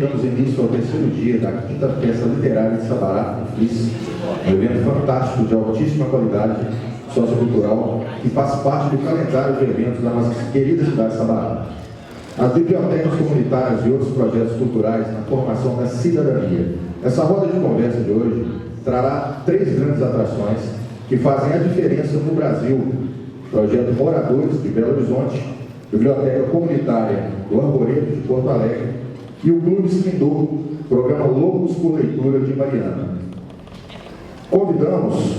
damos início ao terceiro dia da quinta Festa Literária de Sabará, no FLIS, um evento fantástico de altíssima qualidade sociocultural que faz parte do calendário de eventos da nossa querida cidade de Sabará. As bibliotecas comunitárias e outros projetos culturais na formação da cidadania. Essa roda de conversa de hoje trará 3 grandes atrações que fazem a diferença no Brasil: Projeto Moradores de Belo Horizonte, Biblioteca Comunitária do Arvoredo de Porto Alegre e o Clube Esplendor, programa Loucos por Leitura de Mariana. Convidamos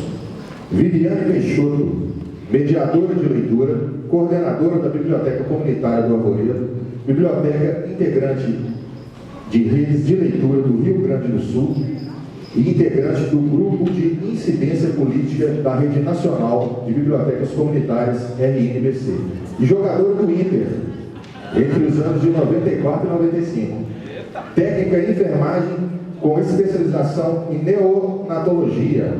Viviane Peixoto, mediadora de leitura, coordenadora da Biblioteca Comunitária do Arvoredo, biblioteca integrante de redes de leitura do Rio Grande do Sul e integrante do Grupo de Incidência Política da Rede Nacional de Bibliotecas Comunitárias, RNBC, e jogadora do Inter, entre os anos de 94 e 95. Técnica em enfermagem com especialização em neonatologia.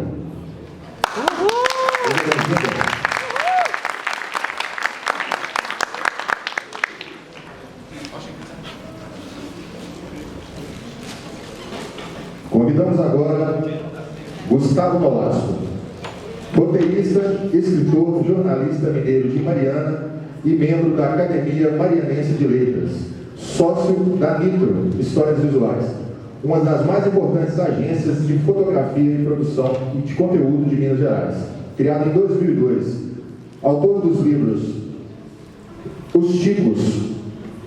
Convidamos agora Gustavo Nolasco, roteirista, escritor, jornalista mineiro de Mariana e membro da Academia Marianense de Letras, sócio da Nitro Histórias Visuais, uma das mais importantes agências de fotografia e produção e de conteúdo de Minas Gerais, criada em 2002, autor dos livros Os Tipos,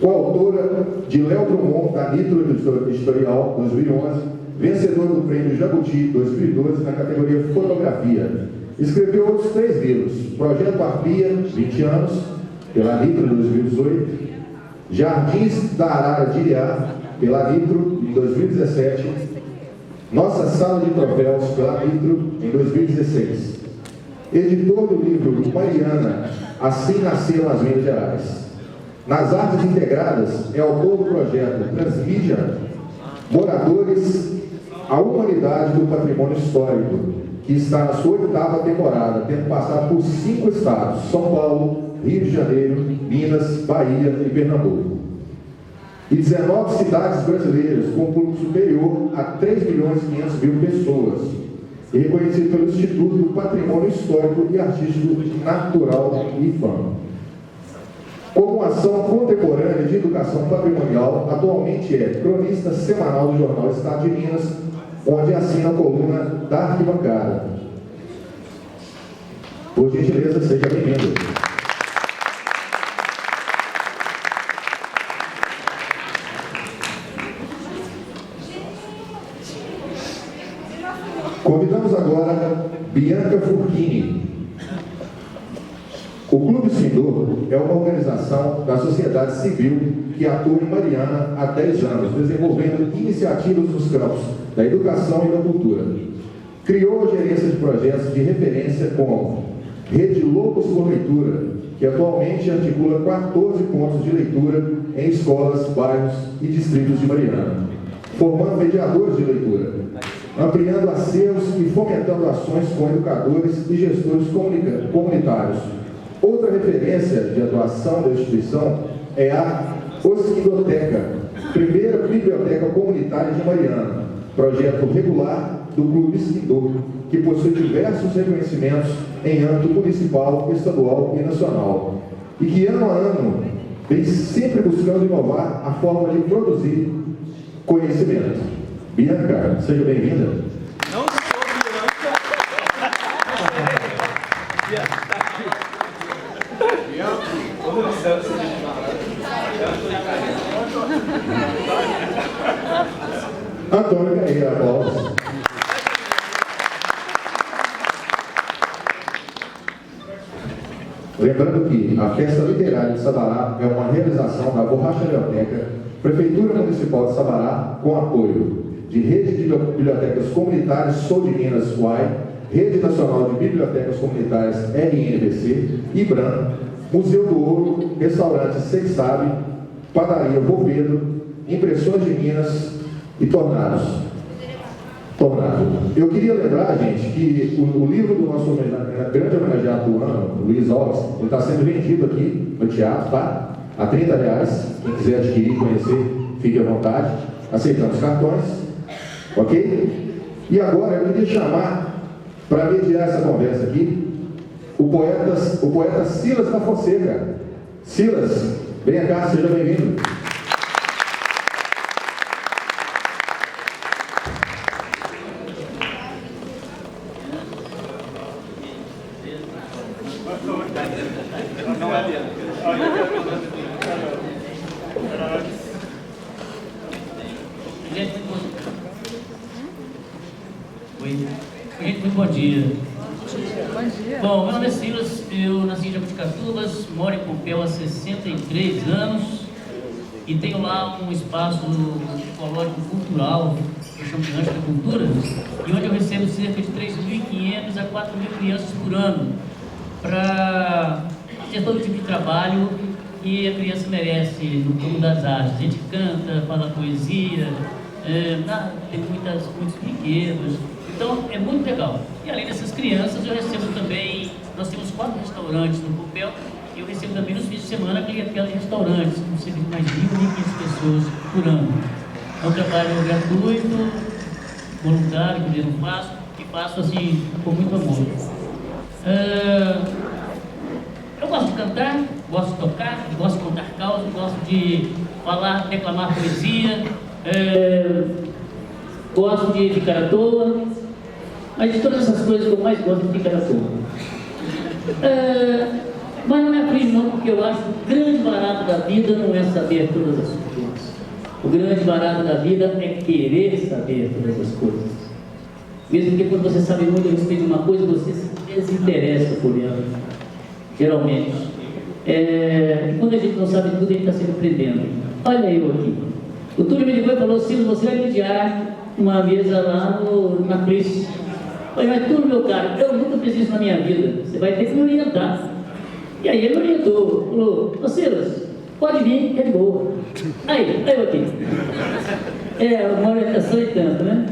coautora de Léo Drummond da Nitro Editorial 2011, vencedor do Prêmio Jabuti 2012 na categoria Fotografia. Escreveu outros 3 livros: Projeto Arpia, 20 anos, pela Nitro em 2018, Jardins da Arara de Iriá, pela Nitro em 2017, Nossa Sala de Troféus, pela Nitro em 2016. Editor do livro Mariana, Assim Nasceram as Minas Gerais. Nas artes integradas, é autor do projeto Transmídia, Moradores, a Humanidade do Patrimônio Histórico, que está na sua 8ª temporada, tendo passado por 5 estados: São Paulo, Rio de Janeiro, Minas, Bahia e Pernambuco. E 19 cidades brasileiras, com um público superior a 3.500.000 pessoas, e reconhecido pelo Instituto do Patrimônio Histórico e Artístico Natural (IFAM). Como ação contemporânea de educação patrimonial, atualmente é cronista semanal do jornal Estado de Minas, onde assina a coluna da Arquibancada. Por gentileza, seja bem-vindo. Convidamos agora Bianca Furchini. O Clube Esplendor é uma organização da sociedade civil que atua em Mariana há 10 anos, desenvolvendo iniciativas nos campos da educação e da cultura. Criou a gerência de projetos de referência como Rede Loucos por Leitura, que atualmente articula 14 pontos de leitura em escolas, bairros e distritos de Mariana, formando mediadores de leitura, ampliando acervos e fomentando ações com educadores e gestores comunitários. Outra referência de atuação da instituição é a Osquidoteca, primeira biblioteca comunitária de Mariana, projeto regular do Clube Esplendor, que possui diversos reconhecimentos em âmbito municipal, estadual e nacional, e que ano a ano vem sempre buscando inovar a forma de produzir conhecimento. Bianca, seja bem-vinda. Não sou Bianca. Antônio Carreira, aplausos. Lembrando que a Festa Literária de Sabará é uma realização da Borracha Biblioteca, Prefeitura Municipal de Sabará, com apoio de Rede de Bibliotecas Comunitárias Sou de Minas UAI, Rede Nacional de Bibliotecas Comunitárias RNBC, IBRAM, Museu do Ouro, Restaurante Sexabe, Padaria Bovedo, Impressões de Minas e Tornados. Eu queria lembrar, gente, que o livro do nosso grande homenageado do ano, Luiz Alves, ele está sendo vendido aqui no teatro, tá? A R$30. Quem quiser adquirir, conhecer, fique à vontade. aceitamos cartões, ok? E agora eu queria chamar, para mediar essa conversa aqui, o poeta Silas da Fonseca. Silas, venha cá, seja bem-vindo. Muito bom dia. Bom, meu nome é Silas, eu nasci em Jabuticatubas, moro em Pompéu há 63 anos e tenho lá um espaço ecológico cultural, que eu chamo de Rancho da Cultura, e onde eu recebo cerca de 3.500 a 4.000 crianças por ano para fazer todo tipo de trabalho que a criança merece no campo das artes. A gente canta, fala poesia, tem muitos brinquedos. Então, é muito legal. E além dessas crianças, eu recebo também, nós temos 4 restaurantes no Pompéu, e eu recebo também nos fins de semana clientela de restaurantes, com cerca de mais de 1.500 pessoas por ano. É um trabalho gratuito, voluntário, que eu não faço, e faço assim, com muito amor. Eu gosto de cantar, gosto de tocar, gosto de contar causas, gosto de falar, declamar poesia, gosto de ficar à toa. Mas de todas essas coisas que eu mais gosto de ficar à toa. Mas não me aflige não, porque eu acho que o grande barato da vida não é saber todas as coisas. O grande barato da vida é querer saber todas as coisas. Mesmo que quando você sabe muito a respeito de uma coisa, você se desinteressa por ela. Geralmente. E quando a gente não sabe tudo, a gente está sempre aprendendo. Olha eu aqui. O Túlio me ligou e falou: Silvio, você vai mediar uma mesa lá na Cris. Falei: mas Túlio, meu cara, eu nunca fiz isso na minha vida. Você vai ter que me orientar. E aí ele me orientou. Falou: ô Silas, pode vir, que é de boa. Aí eu aqui. Uma orientação e tanto, né?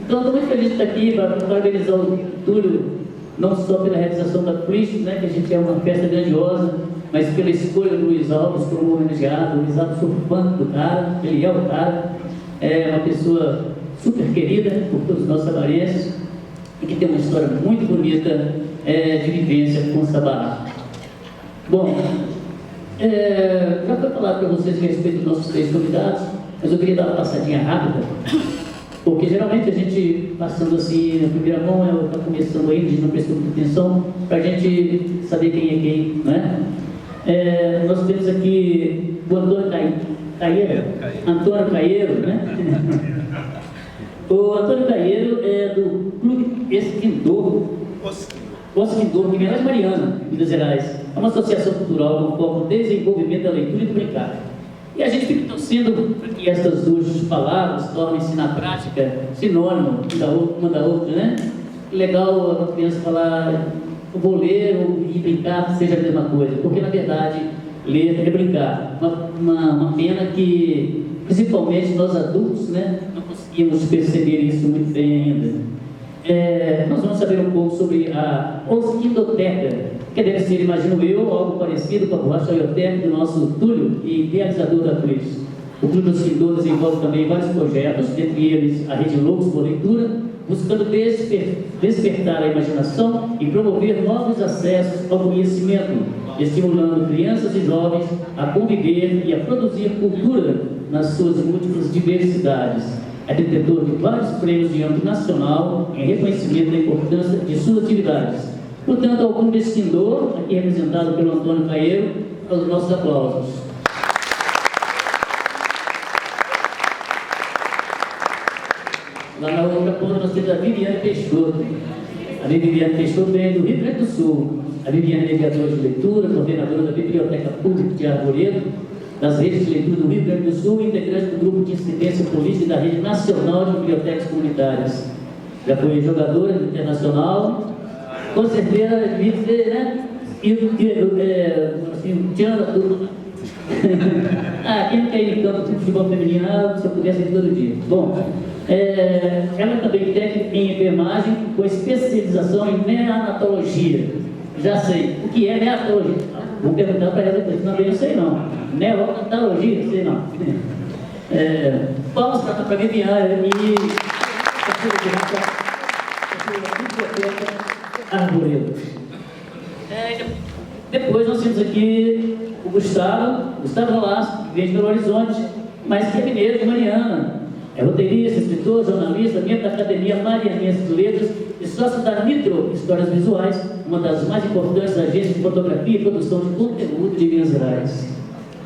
Então, estou muito feliz de estar aqui para organizar o Túlio, não só pela realização da Cris, né, que a gente é uma festa grandiosa, mas pela escolha do Luiz Alves como homenageado. O Luiz Alves, sou fã do cara, ele é o cara, é uma pessoa super querida por todos os nossos sabarenses e que tem uma história muito bonita de vivência com o Sabará. Bom, já foi falado para vocês a respeito dos nossos 3 convidados, mas eu queria dar uma passadinha rápida, porque geralmente a gente, passando assim na primeira mão, está começando ainda, a gente não prestou muita atenção, para a gente saber quem é quem, né? Nós temos aqui o Antônio Caieiro, né? O Antônio Caieiro é do Clube Osquindor, que vem lá de Mariana, Minas Gerais. É uma associação cultural com foco no desenvolvimento da leitura e do brincar. E a gente fica torcendo para que essas 2 palavras tornem-se na prática sinônimo uma da outra, né? Legal a criança falar o vou ler e brincar seja a mesma coisa, porque na verdade ler é brincar. Uma pena que principalmente nós adultos, né, não conseguimos perceber isso muito bem ainda. Nós vamos saber um pouco sobre a Osquindoteca, que deve ser, imagino eu, algo parecido com a borracha Ioteca do nosso Túlio e idealizador da Cris. O Clube Osquindor desenvolve também vários projetos, dentre eles a Rede Loucos por Leitura, buscando despertar a imaginação e promover novos acessos ao conhecimento, estimulando crianças e jovens a conviver e a produzir cultura nas suas múltiplas diversidades. É detentor de vários prêmios de âmbito nacional em reconhecimento da importância de suas atividades. Portanto, ao Clube Esquindor, aqui representado pelo Antônio Caieiro, aos nossos aplausos. Lá na outra ponta nós temos a Viviane Peixoto. A Viviane Peixoto vem do Rio Grande do Sul. A Viviane é mediadora de leitura, coordenadora da Biblioteca Pública de Arvoredo, das redes de leitura do Rio Grande do Sul, e integrante do grupo de incidência política da Rede Nacional de Bibliotecas Comunitárias. Já foi jogadora internacional, com certeza, né? Assim, tirando a turma. Quem não quer ir em campo de futebol feminino, se eu pudesse ir todo dia. Bom, ela também técnica em enfermagem, com especialização em neonatologia. Já sei. O que é neonatologia? Vou perguntar para ela depois. Não, eu sei não. Neonatologia, sei não. Vamos para a Viviane e a Arvoredo. Depois nós temos aqui o Gustavo Nolasco, que vem de Belo Horizonte, mas que é mineiro de Mariana. É roteirista, escritor, jornalista, membro da Academia Marianense de Letras e sócio da Nitro Histórias Visuais, uma das mais importantes agências de fotografia e produção de conteúdo de Minas Gerais.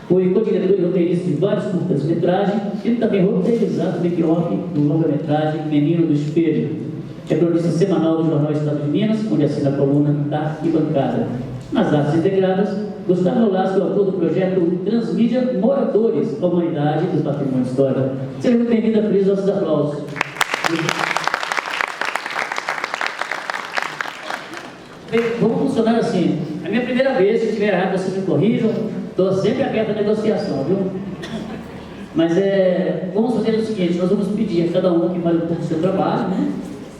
Foi co-diretor e roteirista de vários curtas-metragens e também roteirizado o make-off do longa-metragem Menino do Espelho. É cronista semanal do Jornal Estado de Minas, onde assina a coluna da Arquibancada. Nas artes integradas, Gustavo Nolasco é autor do projeto Transmídia Moradores, a Humanidade dos Patrimônios Histórico. Seja muito bem-vindo a Cris, nossos aplausos. Bem, vamos funcionar assim. É a minha primeira vez, se estiver errado, vocês me corrijam. Estou sempre aberto à negociação, viu? Mas vamos fazer o seguinte, nós vamos pedir a cada um que fale um pouco do seu trabalho,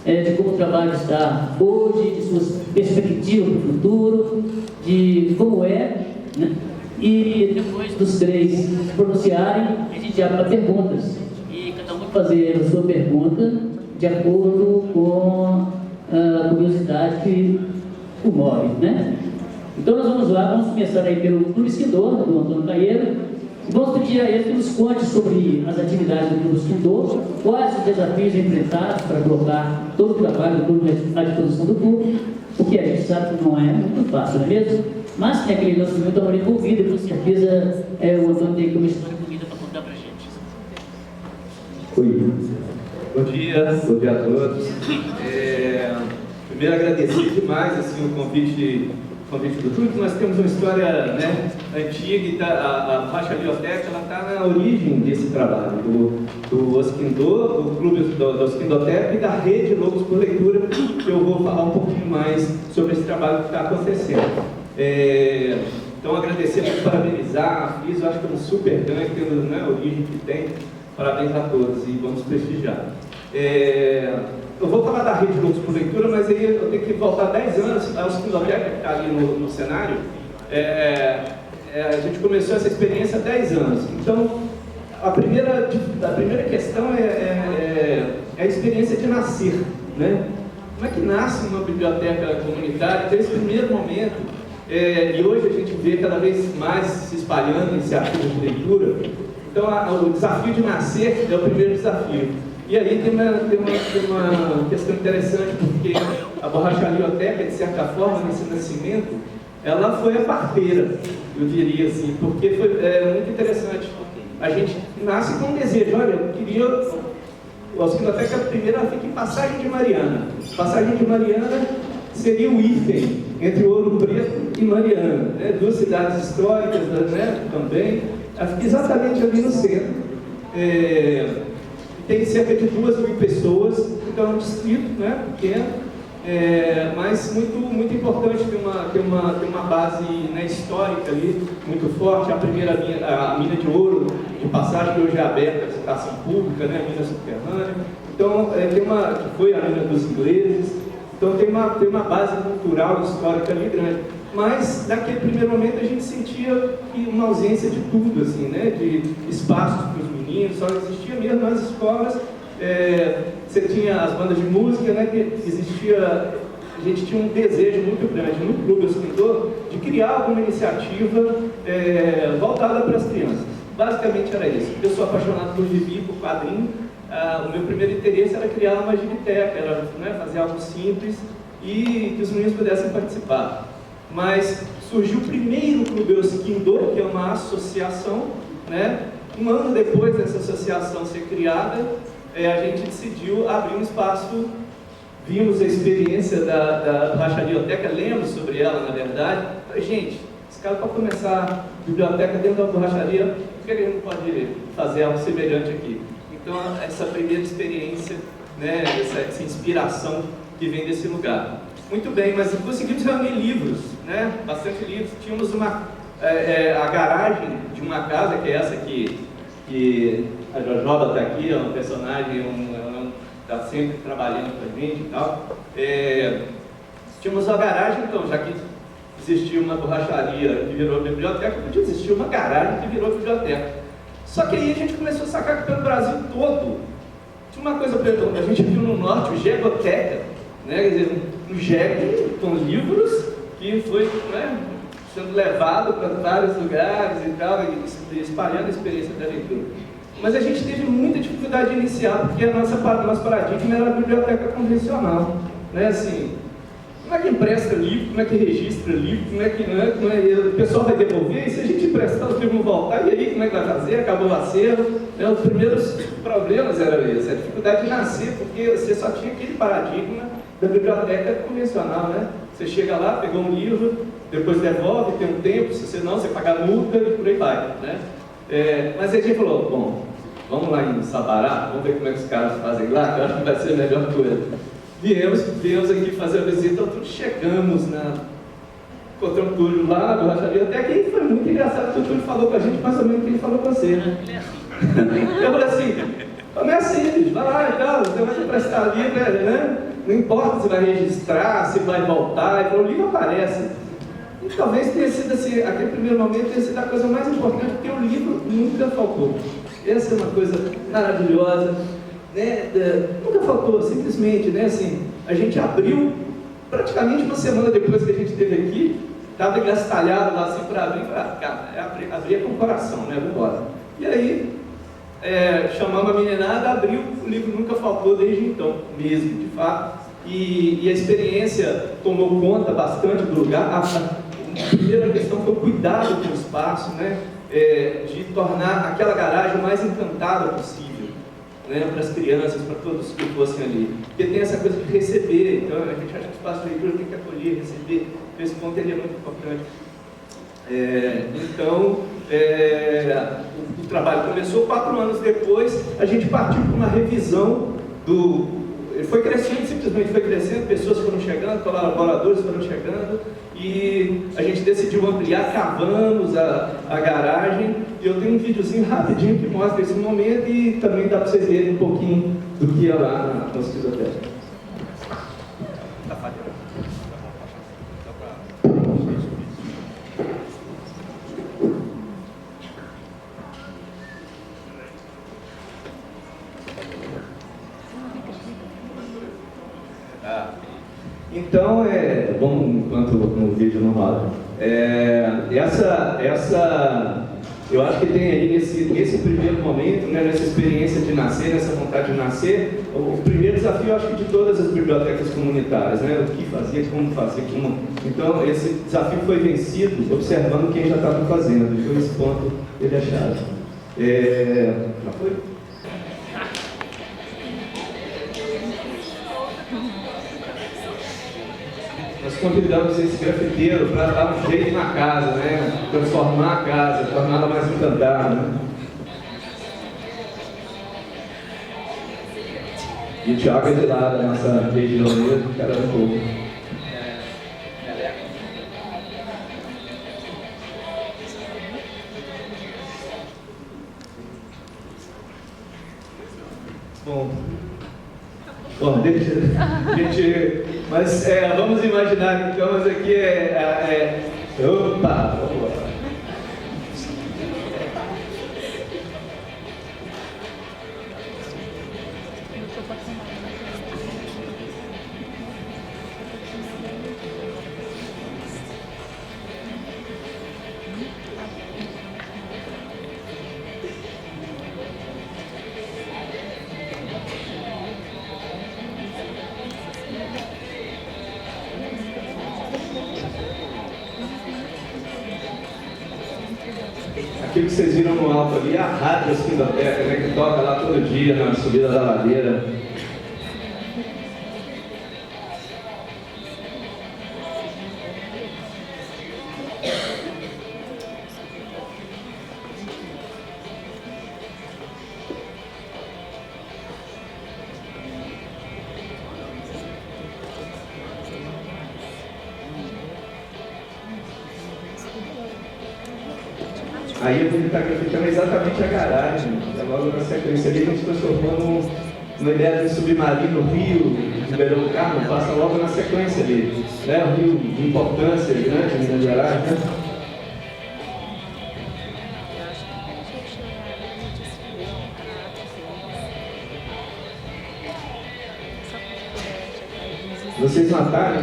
né? De como o trabalho está hoje, de suas perspectivas para o futuro, de como é, né? E depois dos três se pronunciarem, a gente abre para perguntas. E cada um vai fazer a sua pergunta de acordo com a curiosidade que o move, né? Então nós vamos lá, vamos começar aí pelo Clube Esquindor, do Antônio Caeiro. Vamos pedir a ele que nos conte sobre as atividades do Clube Esquindor, quais os desafios enfrentados para colocar todo o trabalho do clube à disposição do público, porque a gente sabe que não é muito fácil, não é mesmo? Mas tem aquele lançamento amor envolvido, e com certeza o Antônio tem uma história bonita para contar para a gente. Oi. Bom dia a todos. Primeiro agradecer demais assim, o convite do clube. Nós temos uma história, né, antiga, e a Faixa Biblioteca está na origem desse trabalho, do Osquindô, do clube da Osquindoteca e da rede Lobos por Leitura, que eu vou falar um pouquinho mais sobre esse trabalho que está acontecendo. Então, agradecer, parabenizar a FIS, eu acho que é um super ganho, tendo, né, a origem que tem. Parabéns a todos e vamos prestigiar. Eu vou falar da rede Lobos por Leitura, mas aí eu tenho que voltar 10 anos. A Osquindoteca, que está ali no cenário, a gente começou essa experiência há 10 anos. Então, a primeira questão é a experiência de nascer, né? Como é que nasce uma biblioteca comunitária? Então, esse primeiro momento, e hoje a gente vê cada vez mais se espalhando iniciativas de leitura. Então, o desafio de nascer é o primeiro desafio. E aí tem uma questão interessante, porque a borracharioteca, de certa forma, nesse nascimento, ela foi a parteira, eu diria assim, porque foi muito interessante. A gente nasce com um desejo, olha, eu queria... A Osquindoteca primeiro fica em Passagem de Mariana. Passagem de Mariana seria o hífen entre Ouro Preto e Mariana, né? Duas cidades históricas, né, também. Ela fica exatamente ali no centro. Tem cerca de 2.000 pessoas, então é um distrito, né, pequeno, mas muito importante, tem uma base, né, histórica ali, muito forte. A primeira a mina de ouro de Passagem, que hoje é aberta à visitação pública, né, a mina subterrânea. Então, que foi a mina dos ingleses. Então tem uma base cultural, histórica ali grande. Mas, naquele primeiro momento, a gente sentia uma ausência de tudo, assim, né? De espaços para os meninos, só existia mesmo nas escolas. Você tinha as bandas de música, né? Que existia, a gente tinha um desejo muito grande no Clube Osquindô de criar alguma iniciativa voltada para as crianças. Basicamente era isso. Eu sou apaixonado por gibi, por quadrinho. O meu primeiro interesse era criar uma gibiteca, era, né, fazer algo simples e que os meninos pudessem participar. Mas surgiu o primeiro Clube Osquindô, que é uma associação, né? Um ano depois dessa associação ser criada, a gente decidiu abrir um espaço. Vimos a experiência da borracharioteca, lemos sobre ela, na verdade. Falei, gente, esse cara pode começar a biblioteca dentro da borracharia, por que ele não pode fazer algo semelhante aqui? Então, essa primeira experiência, né, essa inspiração que vem desse lugar. Muito bem, mas conseguimos reunir livros, né, bastante livros. Tínhamos a garagem de uma casa, que é essa que a Jojoba está aqui, é um personagem, ela está sempre trabalhando com a gente e tal. Tínhamos a garagem, então, já que existia uma borracharia que virou biblioteca, podia existir uma garagem que virou biblioteca. Só que aí a gente começou a sacar que pelo Brasil todo tinha uma coisa, a gente viu no norte o Jegoteca, né? Quer dizer, um jegue com livros que foi, né, sendo levado para vários lugares e tal, e espalhando a experiência da leitura. Mas a gente teve muita dificuldade inicial, porque nosso paradigma era a biblioteca convencional, né? Assim, como é que empresta livro, como é que registra livro, o pessoal vai devolver, e se a gente emprestar os livros não voltar, e aí como é que vai fazer? Acabou o acervo, né? Os primeiros problemas eram esses, a dificuldade de nascer, porque você só tinha aquele paradigma da biblioteca convencional, né? Você chega lá, pegou um livro, depois devolve, tem um tempo, se você não, você paga multa e por aí vai, né? Mas aí a gente falou, bom, vamos lá em Sabará, vamos ver como é que os caras fazem lá, que eu acho que vai ser a melhor coisa. Viemos aqui fazer a visita, chegamos encontramos o Túlio lá na borracharia, até que foi muito engraçado que o Túlio falou com a gente mais ou menos o que ele falou com você, né? Eu falei assim, não é assim, vai lá e tal, você vai emprestar livro, né? Não importa se vai registrar, se vai voltar, ele falou, o livro aparece. E talvez tenha sido assim, aquele primeiro momento tenha sido a coisa mais importante, porque o livro nunca faltou. Essa é uma coisa maravilhosa, né? Nunca faltou, simplesmente, né? Assim, a gente abriu, praticamente uma semana depois que a gente esteve aqui, estava gastalhado lá assim para abrir, abria com o coração, né? Vamos embora. E aí, chamamos a meninada, abriu, o livro nunca faltou desde então, mesmo, de fato. E a experiência tomou conta bastante do lugar. A primeira questão foi o cuidado com o espaço, né? De tornar aquela garagem o mais encantada possível, né? Para as crianças, para todos que fossem ali. Porque tem essa coisa de receber, então a gente acha que o espaço de leitura tem que acolher, receber. Esse ponto ele é muito importante. O trabalho começou 4 anos depois, a gente partiu para uma revisão ele foi crescendo, simplesmente foi crescendo, pessoas foram chegando, colaboradores foram chegando, e a gente decidiu ampliar, cavamos a garagem, e eu tenho um videozinho rapidinho que mostra esse momento, e também dá para vocês verem um pouquinho do que ia lá na esquizotécnica. Então, vamos, enquanto no vídeo não roda, eu acho que tem aí nesse primeiro momento, né, nessa experiência de nascer, nessa vontade de nascer, o primeiro desafio, eu acho que de todas as bibliotecas comunitárias, né, o que fazer, como fazer, como... Então, esse desafio foi vencido observando quem já estava fazendo, então esse ponto ele é chave. Já foi? Nós convidamos esse grafiteiro para dar um jeito na casa, né? Transformar a casa, torná-la mais encantada, né? E o Thiago é de lá da nossa região mesmo, cara do povo. Bom, deixa a gente... Mas vamos imaginar que estamos aqui, opa, vamos lá. Aquilo que vocês viram no alto ali é a rádio Esquizoteca, né, que toca lá todo dia na subida da ladeira. Aí ele está grafitando exatamente a garagem, logo na sequência ali a gente transformou numa ideia de submarino, o rio de Ribeirão do Carmo, passa logo na sequência ali, né? Um rio de importância grande na garagem, né? vocês notarem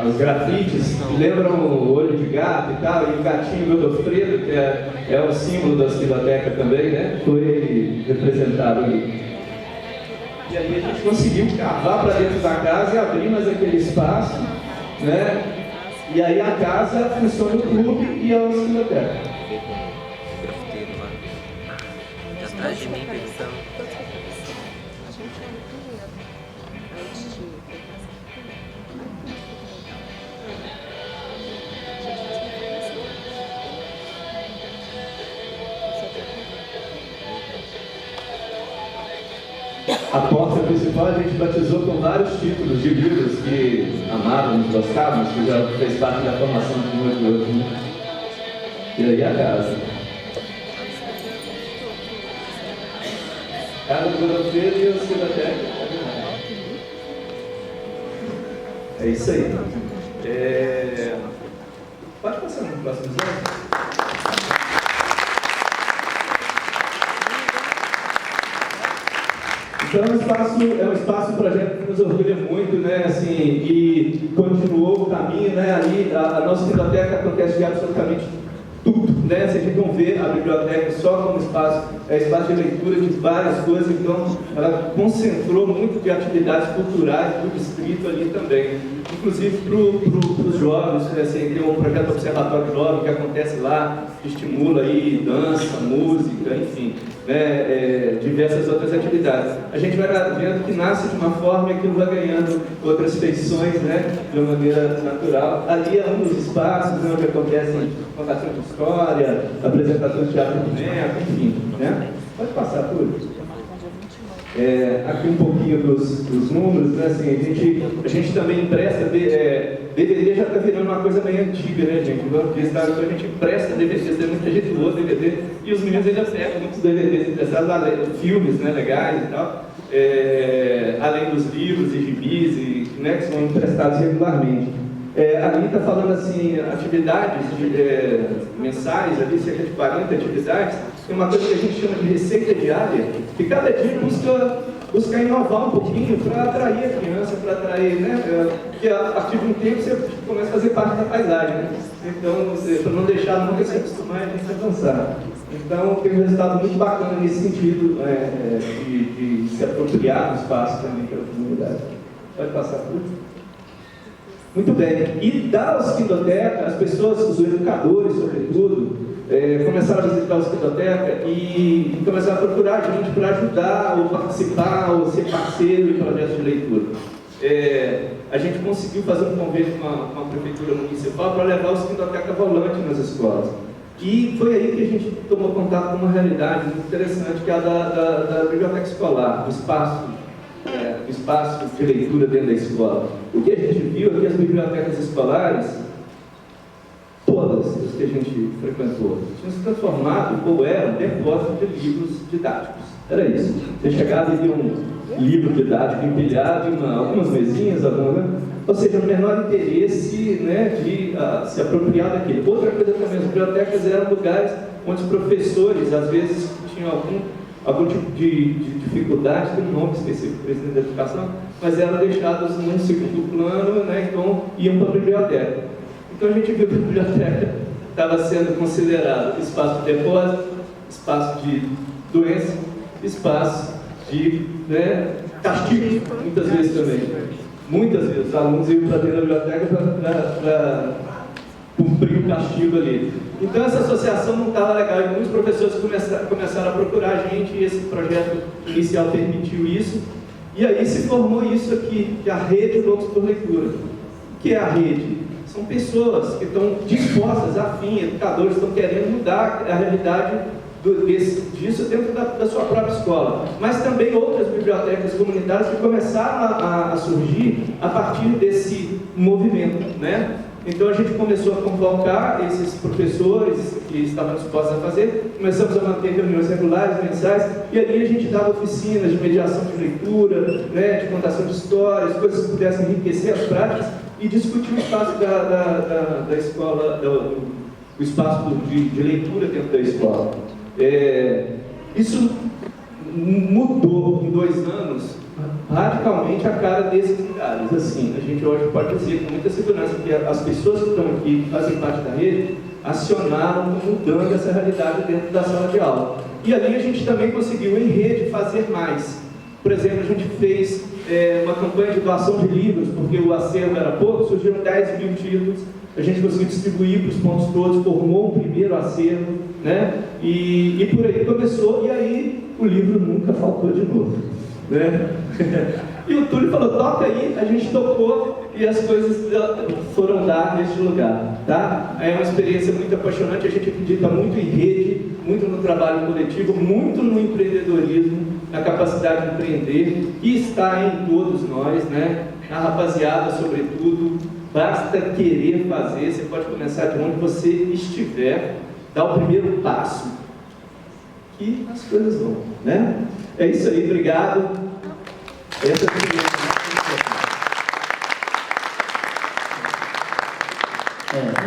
os grafites que lembram o olho de gato e tal, e o gatinho Godofredo, que é o símbolo da biblioteca também, né? Foi representado ali. E aí a gente conseguiu cavar para dentro da casa e abrir mais aquele espaço, né? E aí a casa funciona o clube e a biblioteca. Atrás de mim, pensão. A porta principal a gente batizou com vários títulos de livros que amávamos, gostávamos, que já fez parte da formação de um e outro, né? E aí a casa. Casa do Godofredo e o biblioteca. É isso aí. Pode passar no próximo slide. Então é um espaço para a gente que nos orgulha muito, né? Assim, e continuou o caminho, né? Ali a nossa biblioteca acontece de absolutamente tudo, né? Vocês vão ver a biblioteca só como espaço de leitura de várias coisas, então ela concentrou muito de atividades culturais do distrito ali também, inclusive para os jovens, né? Assim, tem um projeto Observatório Jovem que acontece lá, que estimula aí dança, música, enfim, né? Diversas outras atividades. A gente vai vendo que nasce de uma forma e aquilo vai ganhando outras feições, né? De uma maneira natural. Ali é um dos espaços onde acontecem contação de história, apresentação de teatro boneco, enfim, né? Pode passar tudo. Aqui um pouquinho dos números, né? Assim, a gente também empresta, DVD já está virando uma coisa meio antiga, né, gente? Então a gente empresta DVDs, tem muita gente boa DVD, e os meninos ainda pegam muitos DVDs emprestados, filmes, né, legais e tal, além dos livros e gibis, né, que são emprestados regularmente. Ali está falando assim, atividades mensais, ali, cerca de 40 atividades. Tem uma coisa que a gente chama de receita diária, que cada dia busca inovar um pouquinho para atrair a criança, para atrair, né? Porque a partir de um tempo você começa a fazer parte da paisagem, né? Então, para não deixar nunca se acostumar, a gente avançar. Então, tem um resultado muito bacana nesse sentido, de se apropriar do espaço também pela comunidade. Pode passar tudo. Muito bem. E da Osquidoteca, as pessoas, os educadores, sobretudo, começaram a visitar a Osquidoteca e começaram a procurar a gente para ajudar, ou participar, ou ser parceiro em projetos de leitura. A gente conseguiu fazer um convênio com a prefeitura municipal para levar a Osquidoteca volante nas escolas. E foi aí que a gente tomou contato com uma realidade muito interessante, que é a da biblioteca escolar, do espaço de leitura dentro da escola. O que a gente viu é que as bibliotecas escolares, todas as que a gente frequentou, tinham se transformado ou eram depósitos de livros didáticos. Era isso. Você chegava e via um livro didático empilhado em algumas mesinhas, ou seja, o menor interesse, né, de se apropriar daquilo. Outra coisa também, as bibliotecas eram lugares onde os professores, às vezes, tinham algum tipo de dificuldade, tem um nome específico para isso da educação, mas eram deixados num segundo plano, né, então iam para a biblioteca. Então a gente viu que a biblioteca estava sendo considerada espaço de depósito, espaço de doença, espaço de, né, castigo, muitas vezes também. Muitas vezes os alunos iam para dentro da biblioteca para cumprir o castigo ali. Então essa associação não estava legal e muitos professores começaram a procurar a gente e esse projeto inicial permitiu isso. E aí se formou isso aqui, que é a Rede Loucos por Leitura. O que é a rede? São pessoas que estão dispostas, afim, educadores que estão querendo mudar a realidade disso dentro da sua própria escola. Mas também outras bibliotecas comunitárias que começaram a surgir a partir desse movimento, né? Então a gente começou a convocar esses professores que estavam dispostos a fazer, começamos a manter reuniões regulares, mensais, e ali a gente dava oficinas de mediação de leitura, né, de contação de histórias, coisas que pudessem enriquecer as práticas e discutir o espaço da escola, o espaço de leitura dentro da escola. Isso mudou em 2 anos radicalmente a cara desses lugares. Assim, a gente hoje pode dizer com muita segurança que as pessoas que estão aqui, que fazem parte da rede, acionaram, mudando essa realidade dentro da sala de aula. E ali a gente também conseguiu, em rede, fazer mais. Por exemplo, a gente fez uma campanha de doação de livros, porque o acervo era pouco, surgiram 10 mil títulos, a gente conseguiu distribuir para os pontos todos, formou um primeiro acervo, né? E por aí começou, e aí o livro nunca faltou de novo, né? E o Túlio falou, toca aí, a gente tocou e as coisas foram dar neste lugar, tá? É uma experiência muito apaixonante, a gente acredita muito em rede, muito no trabalho coletivo, muito no empreendedorismo, na capacidade de empreender, que está em todos nós, né? Na rapaziada, sobretudo, basta querer fazer, você pode começar de onde você estiver, dar o primeiro passo, que as coisas vão, né? É isso aí, obrigado. Essa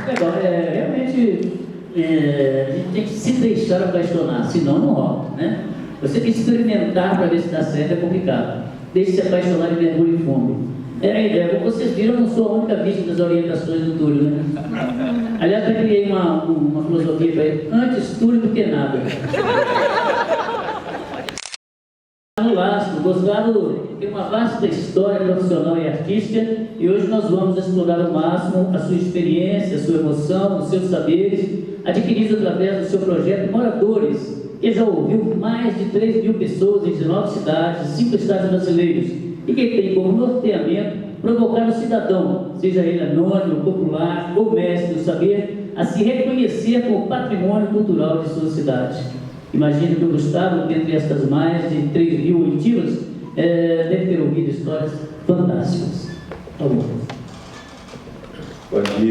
legal. Realmente a gente tem que se deixar apaixonar, senão não rola, né? Você tem que experimentar para ver se dá certo, é complicado. Deixe se apaixonar e mergulhe em fundo. É a ideia. Como vocês viram, eu não sou a única vítima das orientações do Túlio, né? Aliás, eu criei uma filosofia para ele: antes Túlio do que nada. No Lasco, Gosgado tem uma vasta história profissional e artística, e hoje nós vamos explorar ao máximo a sua experiência, a sua emoção, os seus saberes, adquiridos através do seu projeto Moradores, que já ouviu mais de 3 mil pessoas em 19 cidades, 5 estados brasileiros, e que tem como norteamento provocar o cidadão, seja ele anônimo, popular ou mestre do saber, a se reconhecer como patrimônio cultural de sua cidade. Imagino que o Gustavo, dentre estas mais de 3 mil oitivas, deve ter ouvido histórias fantásticas. Por favor. Bom dia.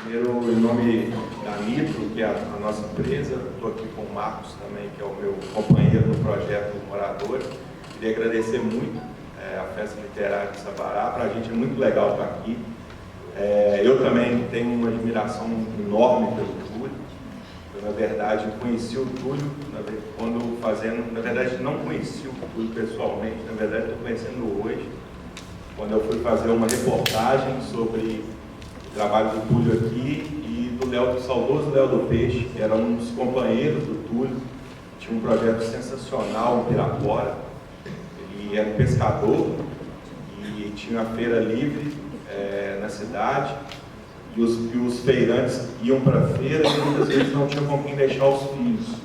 Primeiro, em nome da Nitro, que é a nossa empresa, estou aqui com o Marcos também, que é o meu companheiro no projeto Moradores. Queria agradecer muito a Festa Literária de Sabará. Para a gente é muito legal estar aqui. Eu também tenho uma admiração enorme pelo Túlio. Eu, na verdade, conheci o Túlio na verdade, não conheci o Túlio pessoalmente, na verdade, estou conhecendo hoje, quando eu fui fazer uma reportagem sobre o trabalho do Túlio aqui e do saudoso Léo do Peixe, que era um dos companheiros do Túlio, tinha um projeto sensacional em Pirapora. Ele era um pescador e tinha uma feira livre na cidade, e os feirantes iam para a feira e muitas vezes não tinham com quem deixar os filhos,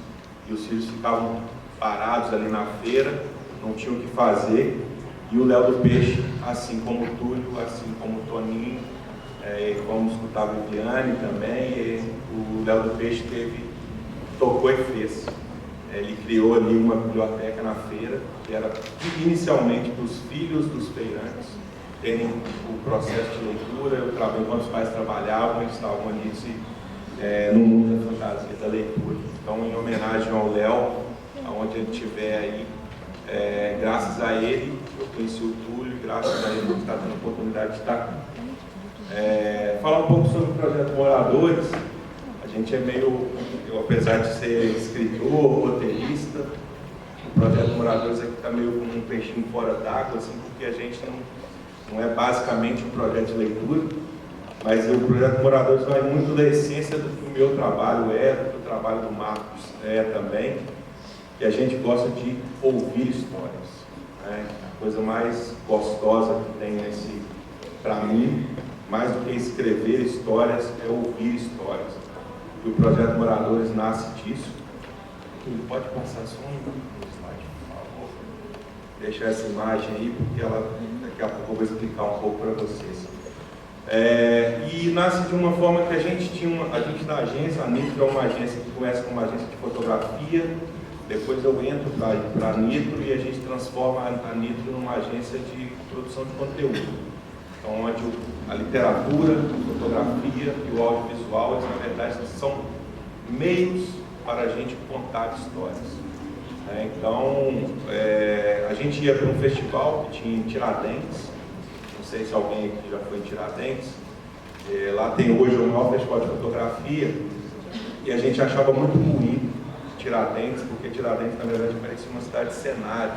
e os filhos ficavam parados ali na feira, não tinham o que fazer, e o Léo do Peixe, assim como o Túlio, assim como o Toninho, como escutar a Viviane também, o Léo do Peixe tocou e fez. Ele criou ali uma biblioteca na feira, que era inicialmente para os filhos dos feirantes terem o processo de leitura. Enquanto os pais trabalhavam, eles estavam ali no mundo da fantasia, da leitura. Então, em homenagem ao Léo, aonde ele estiver aí, graças a ele, eu conheci o Túlio, e graças a ele está tendo a oportunidade de estar aqui. Falar um pouco sobre o projeto Moradores. A gente eu, apesar de ser escritor, roteirista, o projeto Moradores aqui está meio como um peixinho fora d'água, assim, porque a gente não é basicamente um projeto de leitura, mas o projeto Moradores vai muito da essência do que o meu trabalho do que o trabalho do Marcos também, que a gente gosta de ouvir histórias. Né? A coisa mais gostosa que tem para mim, mais do que escrever histórias, é ouvir histórias. E o projeto Moradores nasce disso. Pode passar só um slide, por favor. Deixa essa imagem aí, porque daqui a pouco eu vou explicar um pouco para vocês. E nasce de uma forma que a gente da agência, a Nitro é uma agência que começa como uma agência de fotografia, depois eu entro para a Nitro e a gente transforma a Nitro numa agência de produção de conteúdo. Então, onde a literatura, a fotografia e o audiovisual, eles, na verdade, são meios para a gente contar histórias. Então, a gente ia para um festival que tinha em Tiradentes, não sei se alguém aqui já foi em Tiradentes, lá tem hoje o maior festival de fotografia, e a gente achava muito ruim Tiradentes, porque Tiradentes, na verdade, parecia uma cidade cenário,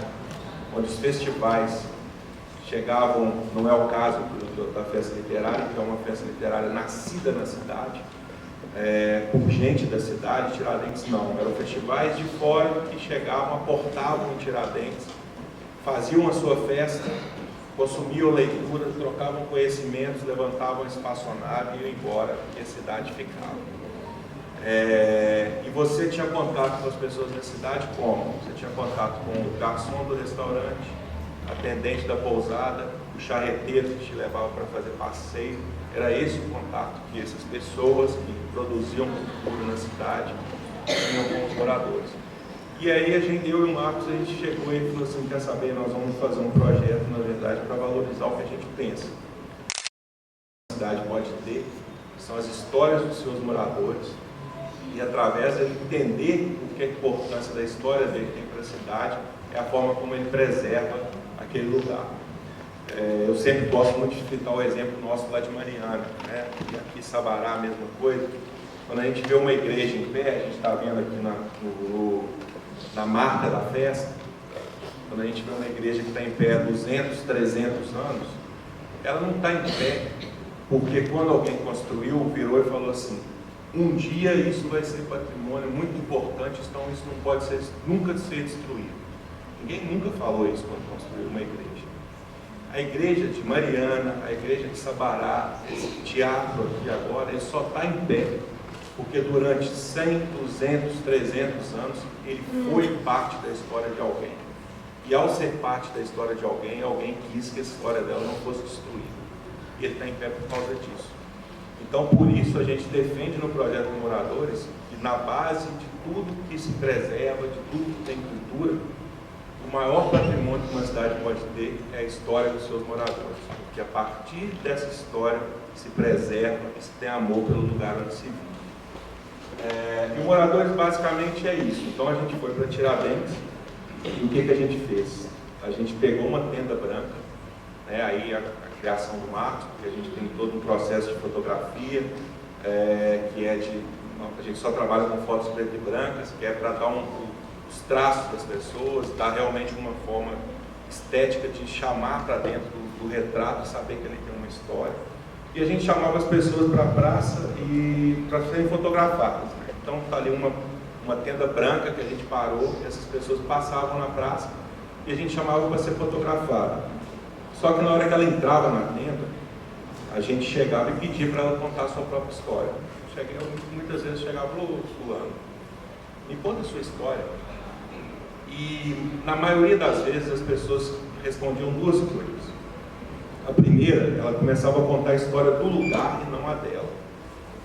onde os festivais chegavam, não é o caso da festa literária, que é uma festa literária nascida na cidade, por gente da cidade. Tiradentes não, eram festivais de fora que chegavam, aportavam em Tiradentes, faziam a sua festa, consumiam leitura, trocavam conhecimentos, levantavam a espaçonave e iam embora, e a cidade ficava. E você tinha contato com as pessoas da cidade como? Você tinha contato com o garçom do restaurante, atendente da pousada, o charreteiro que te levava para fazer passeio. Era esse o contato que essas pessoas que produziam cultura na cidade tinham com os moradores. E aí eu e o Marcos, a gente chegou e falou assim, quer saber, nós vamos fazer um projeto, na verdade, para valorizar o que a gente pensa. A cidade pode ter, são as histórias dos seus moradores, e através de entender o que é a importância da história dele tem para a cidade, é a forma como ele preserva aquele lugar. Eu sempre gosto muito de citar o exemplo nosso lá de Mariana, né? E aqui em Sabará a mesma coisa. Quando a gente vê uma igreja em pé, a gente está vendo aqui na marca da festa, quando a gente vê uma igreja que está em pé há 200, 300 anos, ela não está em pé porque quando alguém construiu, virou e falou assim, um dia isso vai ser patrimônio muito importante, então isso não pode nunca ser destruído. Ninguém nunca falou isso quando construiu uma igreja. A igreja de Mariana, a igreja de Sabará, esse teatro aqui agora, ele só está em pé porque durante 100, 200, 300 anos ele foi parte da história de alguém. E ao ser parte da história de alguém, alguém quis que a história dela não fosse destruída. E ele está em pé por causa disso. Então, por isso, a gente defende no projeto de moradores que na base de tudo que se preserva, de tudo que tem cultura, o maior patrimônio que uma cidade pode ter é a história dos seus moradores. Porque a partir dessa história se preserva e se tem amor pelo lugar onde se vive. E o Moradores basicamente é isso. Então a gente foi para Tiradentes e o que a gente fez? A gente pegou uma tenda branca, né, aí a criação do Marcos, porque a gente tem todo um processo de fotografia, que é a gente só trabalha com fotos pretas e brancas, que é para dar os traços das pessoas, dar realmente uma forma estética de chamar para dentro do retrato, saber que ele tem uma história. E a gente chamava as pessoas para a praça e para serem fotografadas. Né? Então está ali uma tenda branca que a gente parou, e essas pessoas passavam na praça e a gente chamava para ser fotografada. Só que na hora que ela entrava na tenda, a gente chegava e pedia para ela contar a sua própria história. Muitas vezes chegava e falou, fulano, me conta a sua história. E na maioria das vezes as pessoas respondiam duas coisas. A primeira, ela começava a contar a história do lugar e não a dela.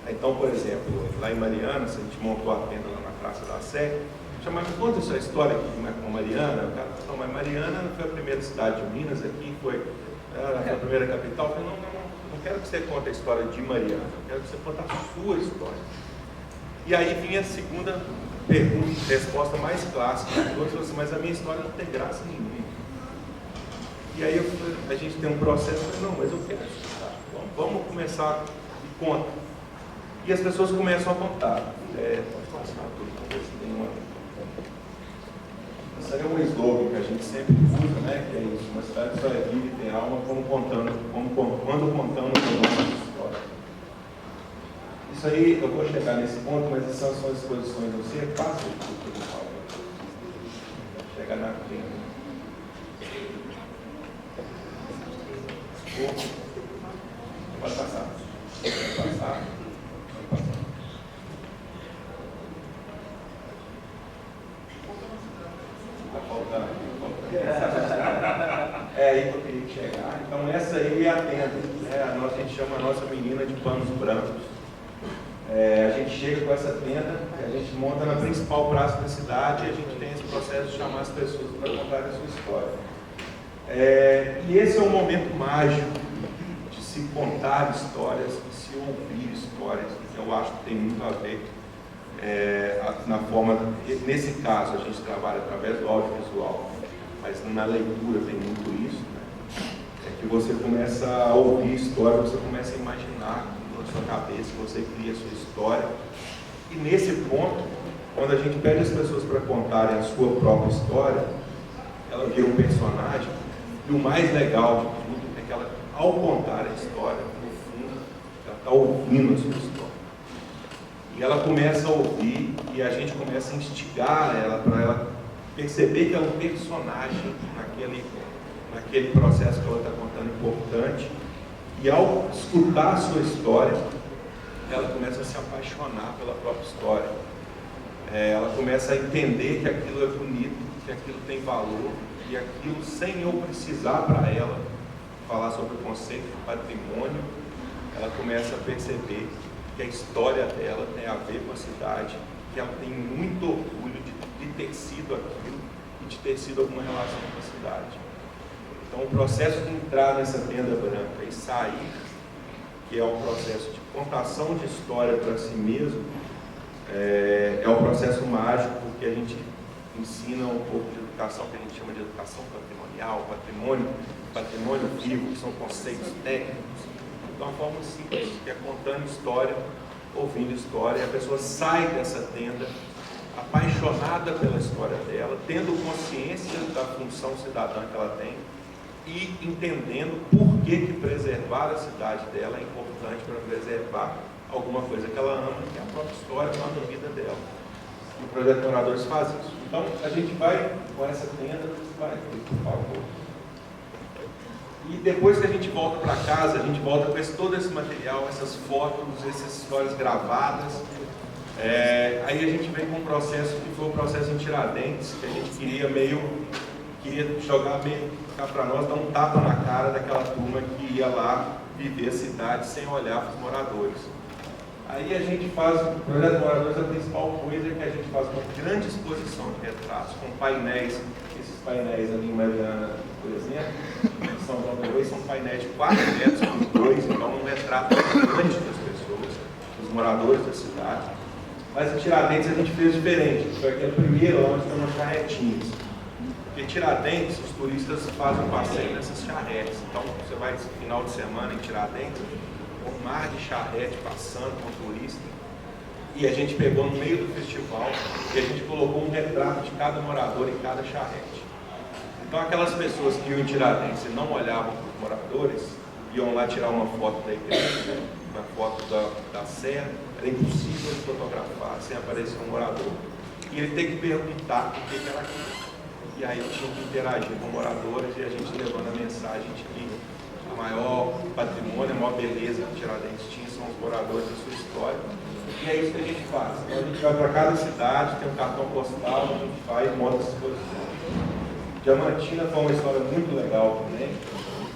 Então, por exemplo, lá em Mariana, se a gente montou a tenda lá na Praça da Sé, chamava, me conta essa história aqui com Mariana. O cara falou, mas Mariana não foi a primeira cidade de Minas aqui, foi a primeira capital. Eu falei, não quero que você conte a história de Mariana, eu quero que você conte a sua história. E aí vinha a segunda pergunta, resposta mais clássica, falou assim, mas a minha história não tem graça nenhuma. E aí a gente tem um processo, eu falei, não, mas eu quero escutar, vamos começar e conta. E as pessoas começam a contar. Pode passar tudo, talvez tem uma. Esse é um slogan que a gente sempre usa, né? Que é isso, uma cidade só é viva e tem alma quando contamos as nossas histórias. Isso aí, eu vou chegar nesse ponto, mas essas são as exposições, você é fácil de tudo, chegar na frente. Pode passar. Pode passar. Está faltando. Aí que eu queria chegar. Então essa aí é a tenda. A gente chama a nossa menina de panos brancos. A gente chega com essa tenda, a gente monta na principal praça da cidade e a gente tem esse processo de chamar as pessoas para contar a sua história. E esse é um momento mágico de se contar histórias, de se ouvir histórias, que eu acho que tem muito a ver na forma, nesse caso a gente trabalha através do audiovisual, mas na leitura tem muito isso, né? É que você começa a ouvir história, você começa a imaginar na sua cabeça, você cria a sua história, e nesse ponto quando a gente pede as pessoas para contarem a sua própria história, ela vira um personagem, e o mais legal de tudo é que ela, ao contar a história, no fundo, ela está ouvindo a sua história. E ela começa a ouvir, e a gente começa a instigar ela, para ela perceber que ela é um personagem naquele processo que ela está contando importante. E ao escutar a sua história, ela começa a se apaixonar pela própria história. Ela começa a entender que aquilo é bonito, que aquilo tem valor, e aquilo, sem eu precisar para ela falar sobre o conceito de patrimônio, ela começa a perceber que a história dela tem a ver com a cidade, que ela tem muito orgulho de ter sido aquilo e de ter sido alguma relação com a cidade. Então, o processo de entrar nessa tenda branca e sair, que é um processo de contação de história para si mesmo, é um processo mágico, porque a gente ensina um pouco de educação, que a gente chama de educação patrimonial, patrimônio vivo, que são conceitos técnicos. De uma forma simples, que é contando história, ouvindo história, e a pessoa sai dessa tenda apaixonada pela história dela, tendo consciência da função cidadã que ela tem e entendendo por que preservar a cidade dela é importante para preservar alguma coisa que ela ama, que é a própria história, a vida dela. E o Projeto Moradores faz isso. Então, a gente vai com essa tenda, por favor. E depois que a gente volta para casa, a gente volta com todo esse material, essas fotos, essas histórias gravadas. Aí a gente vem com um processo que foi um processo em Tiradentes, que a gente queria jogar meio para nós, dar um tapa na cara daquela turma que ia lá viver a cidade sem olhar para os moradores. Aí a gente faz, o Projeto Moradores, a principal coisa é que a gente faz uma grande exposição de retratos, com painéis, esses painéis ali em Mariana, por exemplo, em São João del Rei, são painéis de 4 metros por 2, então um retrato grande das pessoas, dos moradores da cidade. Mas em Tiradentes a gente fez diferente, foi aquele primeiro onde tem umas charretinhas. Porque Tiradentes, os turistas fazem um passeio nessas charretes, então você vai no final de semana em Tiradentes, um mar de charrete passando com turista, e a gente pegou no meio do festival e a gente colocou um retrato de cada morador em cada charrete. Então aquelas pessoas que iam em Tiradentes e não olhavam para os moradores, iam lá tirar uma foto da igreja, uma foto da serra, era impossível de fotografar sem aparecer um morador. E ele tem que perguntar o que era aquilo. E aí ele tinha que interagir com moradores e a gente levando a mensagem de que o maior patrimônio, a maior beleza que Tiradentes tinha são os moradores da sua história. E é isso que a gente faz. Então a gente vai para cada cidade, tem um cartão postal, a gente vai e monta as exposições. Diamantina foi uma história muito legal também.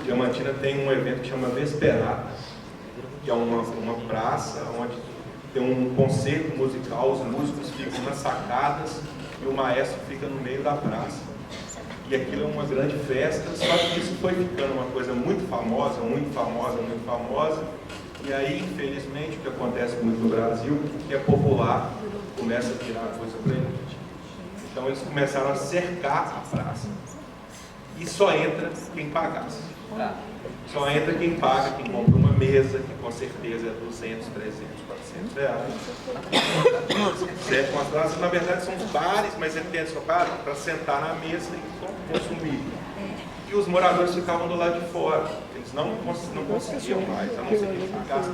Diamantina tem um evento que chama Vesperata, que é uma praça onde tem um concerto musical, os músicos ficam nas sacadas e o maestro fica no meio da praça. E aquilo é uma grande festa, só que isso foi ficando uma coisa muito famosa, muito famosa, muito famosa. E aí, infelizmente, o que acontece muito no Brasil, o que é popular, começa a virar coisa para elite. Então eles começaram a cercar a praça. E só entra quem pagasse. Só entra quem paga, quem compra uma mesa, que com certeza é 200, 300, 400 reais. Certo? As praças, na verdade, são bares, mas ele tem só para sentar na mesa e consumir. E os moradores ficavam do lado de fora. Eles não conseguiam mais, a não ser que eles pagassem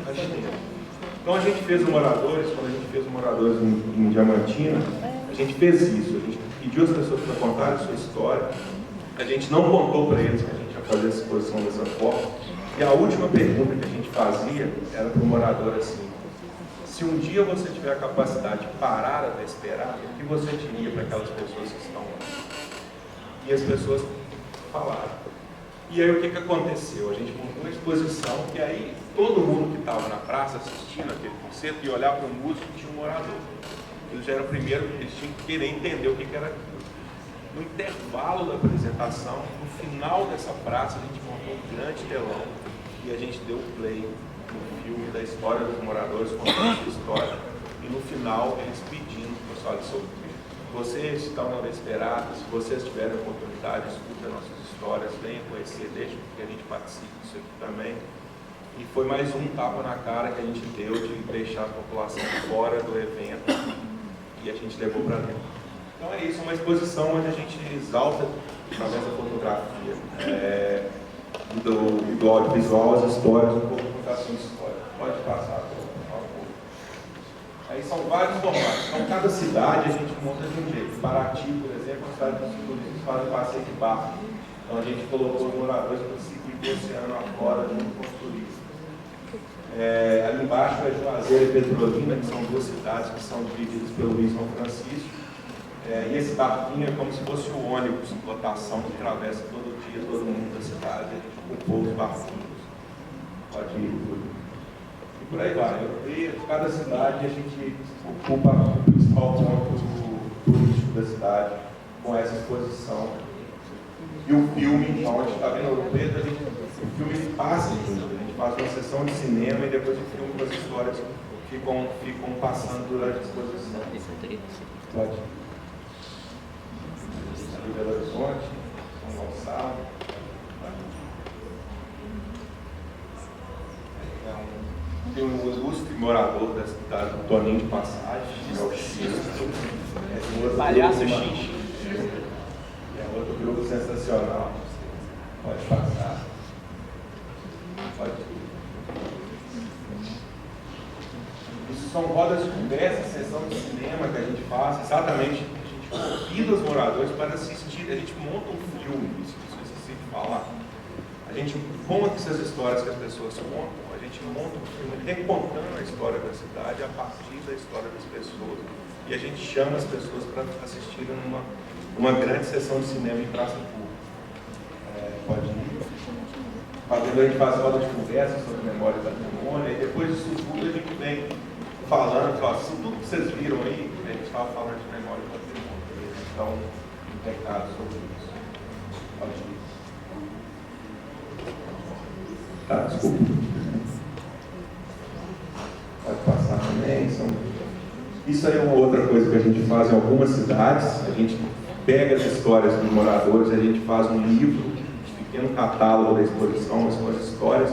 as dinheiro. Então a gente fez o Moradores, quando a gente fez o Moradores em Diamantina, a gente fez isso. A gente pediu as pessoas para contarem a sua história. A gente não contou para eles que a gente ia fazer essa exposição dessa forma. E a última pergunta que a gente fazia era para o morador assim: se um dia você tiver a capacidade de parar a Vesperata, o que você diria para aquelas pessoas que estão lá? E as pessoas falaram. E aí o que aconteceu? A gente montou uma exposição que aí todo mundo que estava na praça assistindo aquele concerto ia olhar para o músico e tinha um morador. Eles já eram o primeiro, eles tinham que querer entender o que era aquilo. No intervalo da apresentação, no final dessa praça, a gente montou um grande telão e a gente deu play no filme da história dos moradores, contando a história, e no final eles pedindo, pessoal, vocês estão na Vesperata, se vocês tiverem a oportunidade, escutem nossas histórias, venham conhecer, deixem que a gente participe disso aqui também. E foi mais um tapa na cara que a gente deu de deixar a população fora do evento. e a gente levou para dentro. Então é isso, uma exposição onde a gente exalta, através da fotografia e do audiovisual, as histórias, um pouco de contação histórica. Pode passar, por favor. Aí são vários formatos. Então, cada cidade a gente monta de um jeito. Paraty, por exemplo, é uma cidade que os turistas fazem passeio de barco. Então, a gente colocou os moradores para seguir o oceano afora, junto com os turistas. Ali embaixo é Juazeiro e Petrolina, que são duas cidades que são divididas pelo Rio São Francisco. E esse barquinho é como se fosse o ônibus de lotação que atravessa todo dia todo mundo da cidade. A gente ocupou os barquinhos. Pode ir tudo. E por aí vai. E cada cidade a gente ocupa o principal ponto turístico da cidade com essa exposição. E o filme, onde está vendo o preto, o filme passa, a gente faz uma sessão de cinema e depois o filme com as histórias ficam passando durante a exposição. Pode. Ali Belo Horizonte, São Gonçalo. Tem um ilustre morador da cidade, Toninho de Passagem, que é o X. Palhaço X. É outro grupo sensacional. Pode passar. Pode. Isso são rodas de conversa, sessão de cinema que a gente faz, exatamente. A gente convida os moradores para assistir, a gente monta um filme, isso eu esqueci de falar. A gente conta essas histórias que as pessoas contam, a gente monta um filme recontando a história da cidade a partir da história das pessoas. E a gente chama as pessoas para assistirem uma grande sessão de cinema em praça pública. Pode ir. A gente faz roda de conversa sobre memória da memória, e depois disso tudo a gente vem falando, tudo que vocês viram aí, a gente estava falando de memória da memória, eles estão integrados sobre isso. Pode ir. Tá, desculpa. Pode passar também. Isso aí é uma outra coisa que a gente faz em algumas cidades. A gente pega as histórias dos moradores, a gente faz um livro, um pequeno catálogo da exposição, mas com as histórias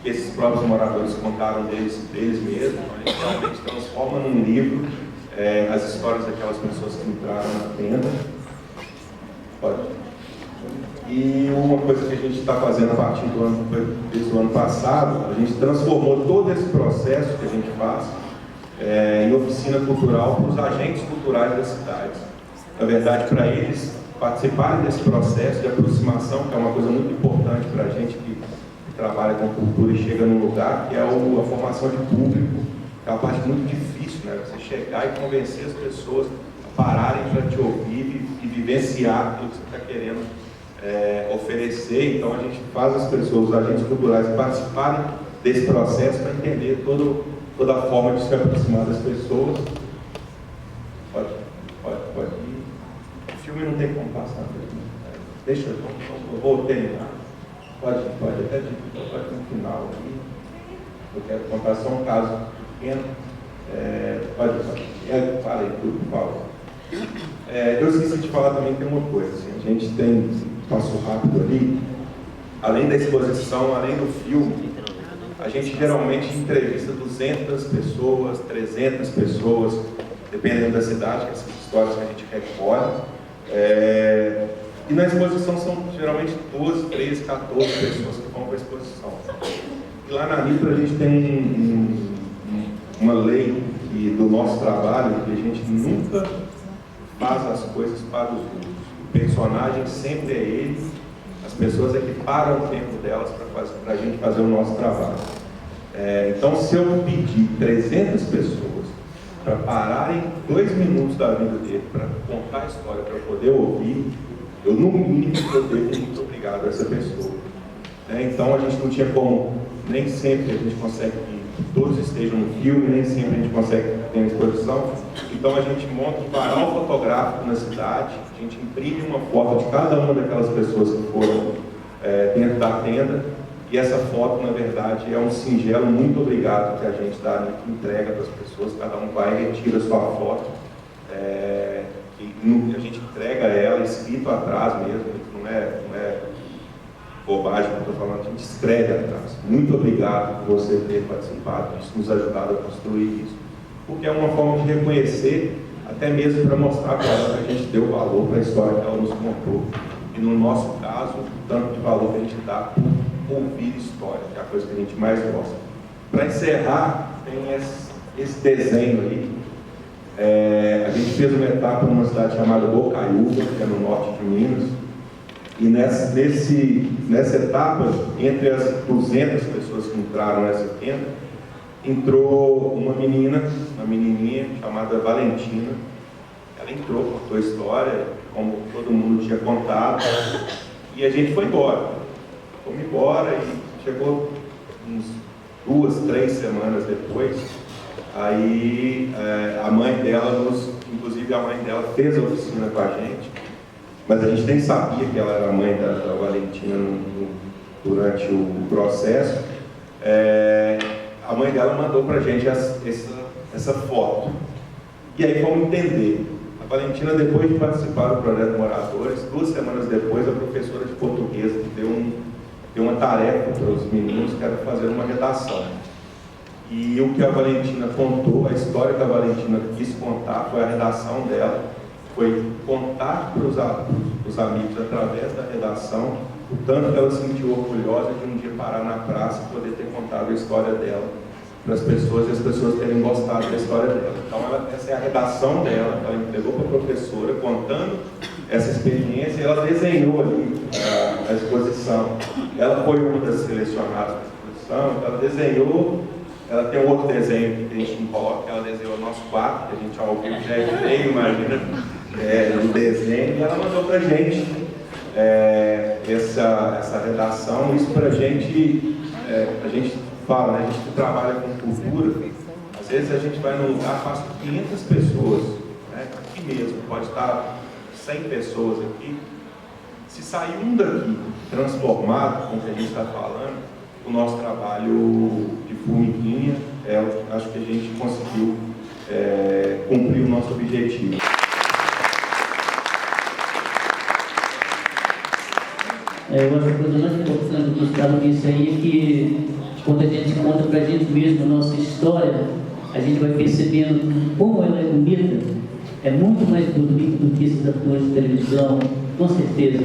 que esses próprios moradores contaram deles mesmos. A gente realmente transforma num livro as histórias daquelas pessoas que entraram na tenda. Pode. E uma coisa que a gente está fazendo a partir do ano passado, a gente transformou todo esse processo que a gente faz em oficina cultural para os agentes culturais das cidades. Na verdade, para eles participarem desse processo de aproximação, que é uma coisa muito importante para a gente que trabalha com cultura e chega num lugar, que é a formação de público. É uma parte muito difícil, né? Você chegar e convencer as pessoas a pararem para te ouvir e vivenciar aquilo que você está querendo oferecer. Então a gente faz as pessoas, os agentes culturais, participarem desse processo para entender toda a forma de se aproximar das pessoas. Pode ir. O filme não tem como passar. Deixa eu vou terminar. Pode até no final aqui. Eu quero contar só um caso pequeno. Pode. Fala aí tudo, por favor. Eu esqueci de falar também que tem uma coisa. Assim, a gente tem passo rápido ali. Além da exposição, além do filme, a gente geralmente entrevista 200 pessoas, 300 pessoas, dependendo da cidade, essas histórias que a gente recolhe. E na exposição são geralmente 12, 13, 14 pessoas que vão para a exposição. E lá na Nitro a gente tem uma lei do nosso trabalho, que a gente nunca faz as coisas para os outros. O personagem sempre é ele, as pessoas é que param o tempo delas para a gente fazer o nosso trabalho. Então, se eu pedir 300 pessoas para pararem 2 minutos da vida dele para contar a história, para poder ouvir, eu no mínimo eu devo muito obrigado a essa pessoa. Então, a gente não tinha como, nem sempre a gente consegue que todos estejam no filme, nem sempre a gente consegue ter uma exposição. Então, a gente monta um varal fotográfico na cidade, a gente imprime uma foto de cada uma daquelas pessoas que foram dentro da tenda, e essa foto, na verdade, é um singelo muito obrigado que a gente dá ali, que entrega para as pessoas, cada um vai e retira a sua foto, e a gente entrega ela escrito atrás mesmo, não é bobagem que eu estou falando, a gente escreve atrás. Muito obrigado por você ter participado, isso nos ajudado a construir isso, porque é uma forma de reconhecer até mesmo para mostrar para ela que a gente deu valor para a história que ela nos contou. E no nosso caso, tanto de valor que a gente dá por ouvir história, que é a coisa que a gente mais gosta. Para encerrar, tem esse desenho aí. A gente fez uma etapa numa cidade chamada Bocaiúva, que é no norte de Minas. E nessa etapa, entre as 200 pessoas que entraram nessa tenda, entrou uma menininha chamada Valentina. Ela entrou, contou a história, como todo mundo tinha contado, e a gente foi embora. Fomos embora e chegou uns 2, 3 semanas depois, aí a mãe dela inclusive a mãe dela fez a oficina com a gente, mas a gente nem sabia que ela era a mãe da Valentina durante o processo. A mãe dela mandou para a gente essa foto. E aí vamos entender. A Valentina, depois de participar do projeto Moradores, 2 semanas depois, a professora de português deu uma tarefa para os meninos, que era fazer uma redação. E o que a Valentina contou, a história que a Valentina quis contar, foi a redação dela, foi contar para os amigos, através da redação, o tanto que ela se sentiu orgulhosa de um dia parar na praça e poder ter contado a história dela para as pessoas, e as pessoas terem gostado da história dela. Então, essa é a redação dela, ela entregou para a professora, contando essa experiência, e ela desenhou ali a exposição. Ela foi uma das selecionadas para a exposição, ela desenhou. Ela tem um outro desenho que a gente não coloca, ela desenhou o nosso quarto, que a gente ao vivo já é feio, imagina, o desenho, e ela mandou para a gente essa redação. Isso para a gente fala, né? A gente trabalha com cultura, às vezes a gente vai num lugar, passa 500 pessoas, né? Aqui mesmo, pode estar 100 pessoas aqui. Se sair um daqui transformado com o que a gente está falando, o nosso trabalho de formiguinha, acho que a gente conseguiu cumprir o nosso objetivo. Eu acho que a coisa mais importante do Gustavo disse aí é que quando a gente conta para a gente mesmo a nossa história, a gente vai percebendo como ela é bonita. É muito mais bonita do que esses atores de televisão, com certeza.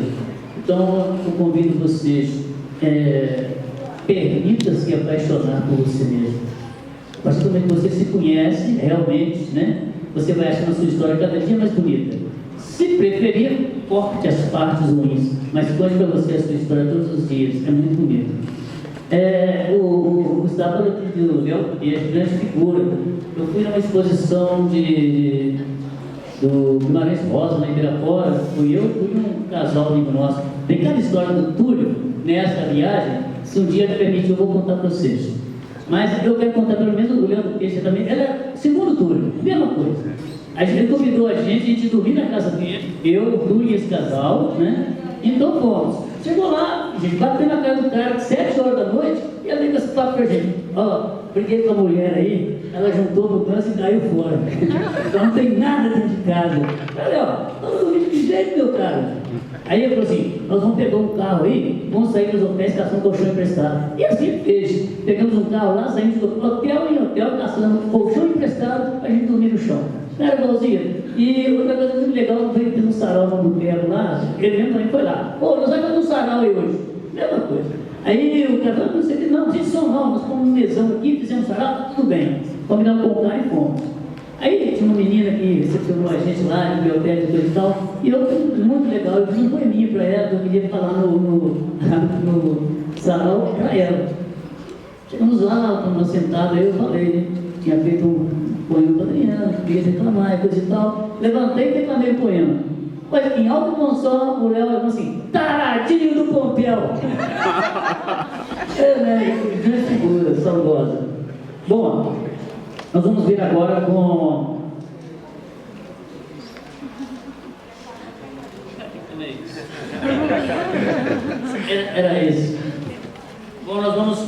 Então, eu convido vocês, permita-se apaixonar por você mesmo. A partir do momento que você se conhece, realmente, né, você vai achando a sua história cada dia mais bonita. Se preferir, corte as partes ruins, mas conte para você a sua história todos os dias. É muito bonito. O Gustavo falou aqui do Léo, que é grande figura. Eu fui numa exposição do Guimarães Rosa, na Ibirapuera. Fui um casal amigo nosso. Tem cada história do Túlio nessa viagem. Se um dia me permitir, eu vou contar para vocês. Mas eu quero contar pelo menos o Leandro Peixe também. Ela é segundo Túlio, mesma coisa. A gente convidou a gente dormiu na casa dele, eu, o Túlio e esse casal, né? Então fomos. Chegou lá, a gente bateu na casa do cara, 7 horas da noite, e ela veio com esse papo pra gente. Briguei com a mulher aí, ela juntou no mudança e caiu fora. Então não tem nada dentro de casa. Falei, estamos dormindo de jeito, meu cara. Aí ele falou assim, nós vamos pegar um carro aí, vamos sair dos hotéis caçando um colchão emprestado. E assim fez. Pegamos um carro lá, saímos do hotel em hotel, caçando um colchão emprestado, a gente dormir no chão. Não era igualzinho? E outra coisa muito legal, veio ter um sarau no boteco lá, ele mesmo também foi lá. Nós vamos fazer um sarau aí hoje. Mesma coisa. Aí o cara falou, não, gente, nós fomos um mesão aqui, fizemos sarau, tudo bem. Combinamos com o cara e fomos. Aí tinha uma menina que recepcionou a gente lá, no biblioteca e coisa e tal, e eu, muito legal, eu fiz um poeminha para ela, que eu queria falar no sarau para ela. Chegamos lá, estamos sentados, aí eu falei, né? Tinha feito um poema para Adriana, queria reclamar, coisa e tal. Levantei e declamei o poema. Mas em alto tom só, o Léo falou assim, taradinho do Pompeu. Grande figura, saudosa. Bom, nós vamos ver agora com... Era esse. Bom, nós vamos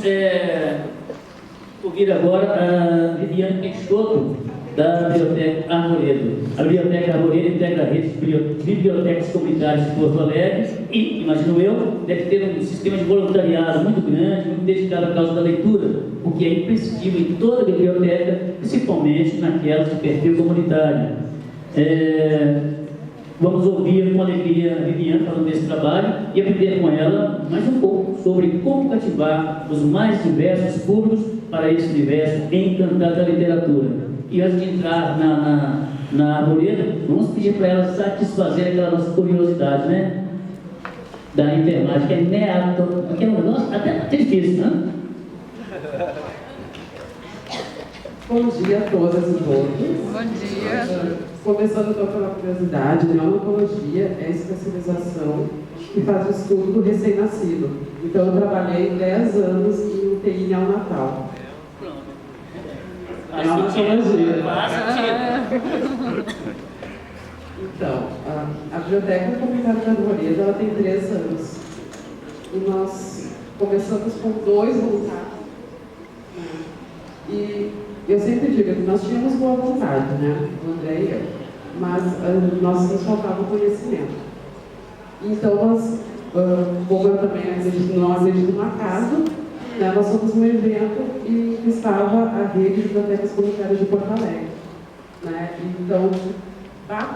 ouvir agora a Viviane Peixoto, da Biblioteca Arvoredo. A Biblioteca Arvoredo integra a rede de bibliotecas comunitárias de Porto Alegre e, imagino eu, deve ter um sistema de voluntariado muito grande, muito dedicado à causa da leitura, o que é imprescindível em toda a biblioteca, principalmente naquelas de perfil comunitário. Vamos ouvir com alegria a Viviane falando desse trabalho e aprender com ela mais um pouco sobre como cativar os mais diversos públicos para esse universo encantado da literatura. E antes de entrar na Arvoredo, vamos pedir para ela satisfazer aquela nossa curiosidade, né? Da enfermagem, que é neato, que é um negócio até difícil, né? Bom dia a todas e todos. Bom dia. Começando então pela curiosidade, neonatologia é a especialização que faz o estudo do recém-nascido. Então eu trabalhei 10 anos em UTI neonatal. Neonatologia. Então, a Biblioteca Comunitária da Arvoredo, ela tem 3 anos. E nós começamos com 2 voluntários. E eu sempre digo que nós tínhamos boa vontade, né? O André e eu. Mas nos faltava conhecimento. Então, como eu também nós de uma casa, né, nós fomos num evento e estava a rede de bibliotecas comunitárias de Porto Alegre. Né? Então, tá?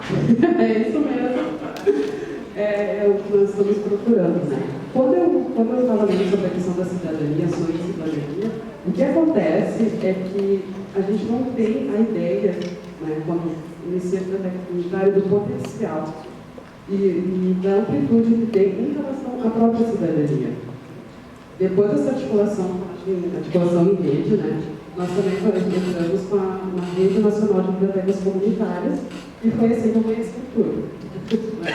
É isso mesmo. É o que nós estamos procurando, né? Quando eu estava lendo sobre a questão da cidadania, ações de cidadania, o que acontece é que a gente não tem a ideia, né, quando inicia a biblioteca comunitária, do potencial e da amplitude que tem em relação à própria cidadania. Depois dessa articulação em rede, né, nós também entramos com a Rede Nacional de Bibliotecas Comunitárias e foi assim que eu conheci tudo.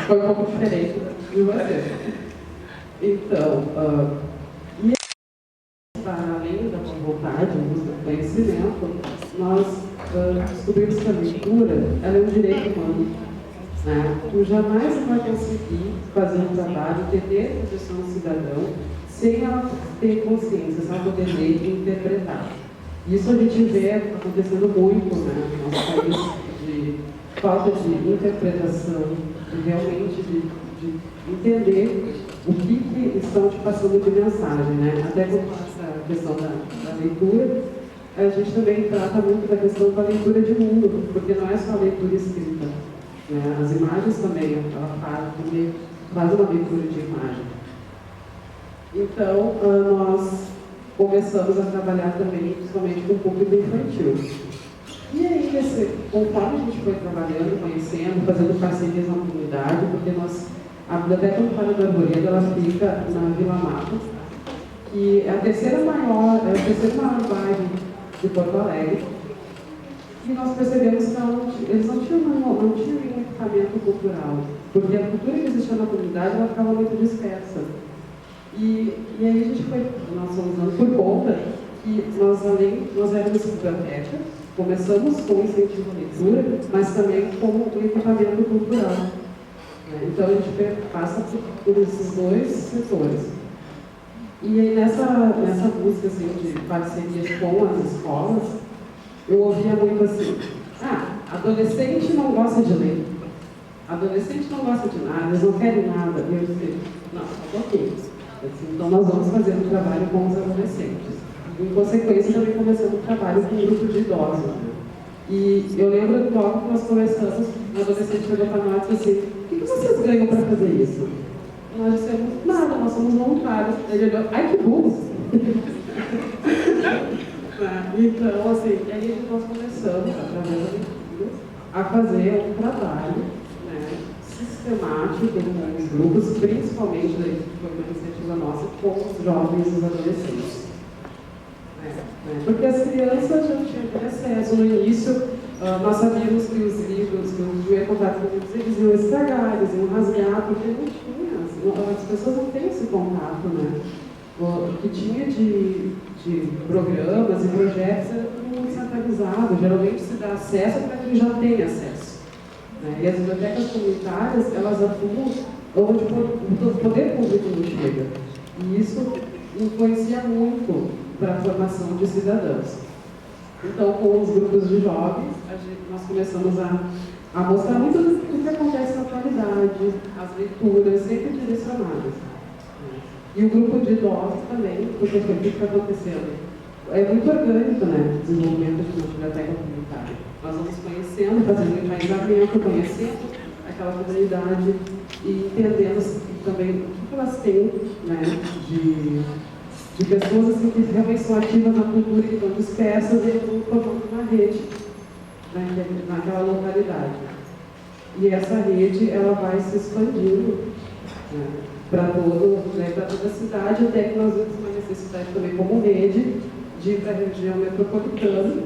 Foi um pouco diferente de você. Então, para além da vontade, do conhecimento, nós descobrimos que a leitura ela é um direito humano. Né? Tu jamais vai conseguir fazer um trabalho, entender a posição do cidadão, sem ela ter consciência, sem ela poder ler e interpretar. Isso a gente vê acontecendo muito, né, no nosso país, de falta de interpretação, de realmente de entender o que estão te passando de mensagem, né? Até com essa questão da leitura, a gente também trata muito da questão da leitura de mundo, porque não é só a leitura escrita, né? As imagens também, ela faz uma leitura de imagem. Então, nós começamos a trabalhar também, principalmente com o público infantil. E aí, conforme a gente foi trabalhando, conhecendo, fazendo parcerias na comunidade, porque a Biblioteca Comunitária da Arvoredo, ela fica na Vila Mato, que é a terceira maior bairro de Porto Alegre. E nós percebemos que eles não tinham nenhum equipamento cultural, porque a cultura que existia na comunidade, ela ficava muito dispersa. E aí nós fomos dando por conta que nós éramos biblioteca, começamos com o incentivo à leitura, mas também com o equipamento cultural. Então a gente passa por esses 2 setores. E aí nessa busca assim, de parcerias com as escolas, eu ouvia muito assim, adolescente não gosta de ler, adolescente não gosta de nada, eles não querem nada. E eu disse, não, ok. Assim, então nós vamos fazer um trabalho com os adolescentes. Em consequência, também começamos um trabalho com um grupo de idosos. E eu lembro que logo que nós começamos, o adolescente chegou para nós e disse assim, o que vocês ganham para fazer isso? E nós dissemos, nada, nós somos voluntários. Ele olhou, ai que burros! Então, assim, aí nós começamos, através da leitura, a fazer um trabalho, né, sistemático com os grupos, principalmente, foi uma iniciativa nossa, com os jovens e os adolescentes. Porque as crianças já tinham acesso. No início, nós sabíamos que os livros que eu ia contar com eles iam estragar, eles iam rasgar, porque não tinha, as pessoas não têm esse contato, né? O que tinha de programas e projetos é muito centralizado, geralmente se dá acesso para quem já tem acesso. Né? E as bibliotecas comunitárias, elas atuam onde o poder público não chega. E isso influencia muito para a formação de cidadãos. Então, com os grupos de jovens, nós começamos a mostrar muito do que acontece na atualidade, as leituras sempre direcionadas. E o grupo de idosos também, porque foi o que está acontecendo. é muito orgânico, né? O desenvolvimento de uma biblioteca comunitária. Nós vamos conhecendo, fazendo um enraizamento, conhecendo aquela comunidade e entendendo também o que elas têm, né? De pessoas assim, que realmente são ativas na cultura, que estão dispersas e estão formando uma rede, né? Naquela localidade. E essa rede ela vai se expandindo, né? Para toda a cidade, até que nós vemos uma necessidade também como rede de ir para a região metropolitana.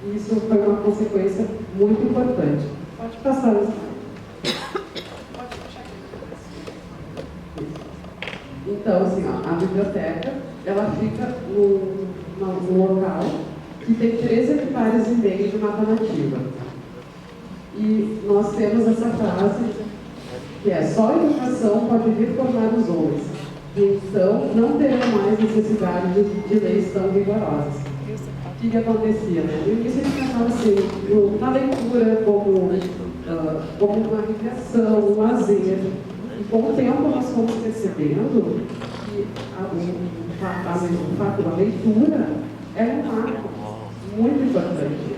E isso foi uma consequência muito importante. Pode passar, então, assim, ó, a biblioteca, ela fica num local que tem 13 hectares e meio de mata nativa. E nós temos essa frase, que é: só a educação pode vir formar os homens, e então não terão mais necessidade de leis tão rigorosas. O que acontecia, né? No início a gente pensava assim, na leitura como uma recreação, um lazer. E com o tempo nós fomos percebendo que o fato da leitura é um marco muito importante.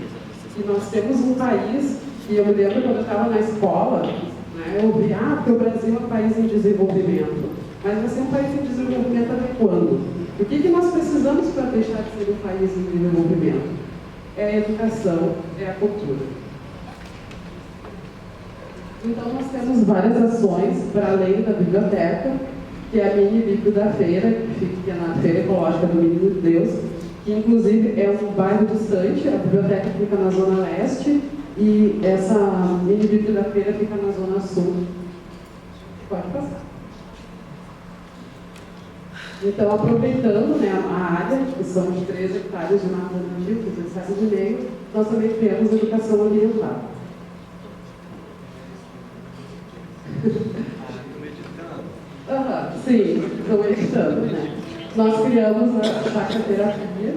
E nós temos um país, e eu me lembro quando eu estava na escola, né, eu ouvi, porque o Brasil é um país em desenvolvimento. Mas vai ser um país em desenvolvimento até quando? O que nós precisamos para deixar de ser um país em desenvolvimento? É a educação, é a cultura. Então, nós temos várias ações para além da biblioteca, que é a mini bíblio da feira, que fica na Feira Ecológica do Menino de Deus, que inclusive é um bairro distante, a biblioteca fica na Zona Leste, e essa mini bíblio da feira fica na Zona Sul. Pode passar. Então, aproveitando, né, a área, que são de 13 hectares de mata nativa, 17 e meio, nós também temos educação ambiental. Sim, estou editando, né? Nós criamos a chacra-terapia,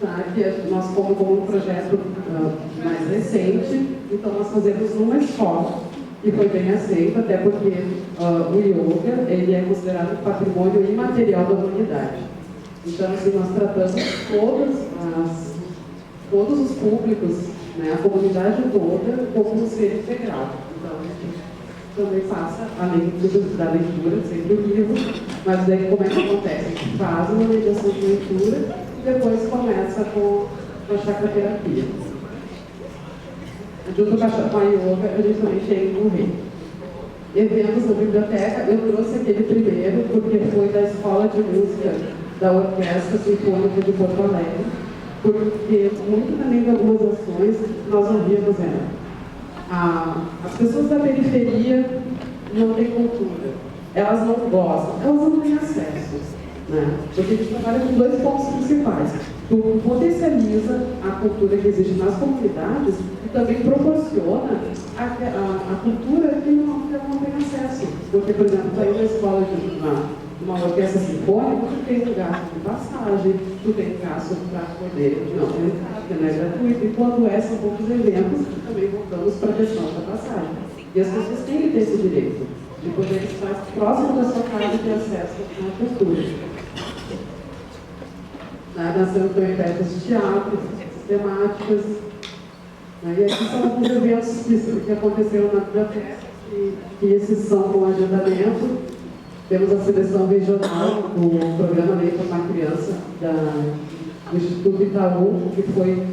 tá? Que nós fomos como um projeto mais recente, então nós fazemos numa escola, e foi bem aceito, até porque o yoga ele é considerado patrimônio imaterial da humanidade. Então, assim, nós tratamos todos os públicos, né, a comunidade toda, como um ser integral. Então, a gente também passa, além da leitura, sempre o livro, mas daí como é que acontece? A gente faz uma mediação de leitura e depois começa com a chacra-terapia. Junto com a yoga, a gente também tem um rei. Eventos na biblioteca, eu trouxe aquele primeiro, porque foi da Escola de Música da Orquestra Sinfônica de Porto Alegre, porque muito também de algumas ações nós ouvimos as pessoas da periferia não têm cultura, elas não gostam, elas não têm acesso, né? Porque a gente trabalha com dois pontos principais. Tu potencializa a cultura que existe nas comunidades e também proporciona a cultura que não tem acesso. Porque, por exemplo, tu aí na escola de uma orquestra sinfônica, tu tem um gasto de passagem, tu tem gasto para poder não entrar, porque não é gratuito. E quando são poucos eventos, também voltamos para a questão da passagem. E as pessoas têm que ter esse direito de poder estar próximo da sua casa e ter acesso à cultura. Nós temos também peças de teatro, sistemáticas. E aqui são alguns eventos que aconteceram na biblioteca, que esses são com agendamento. Temos a seleção regional, o programa Lei para uma Criança do Instituto Itaú, que foi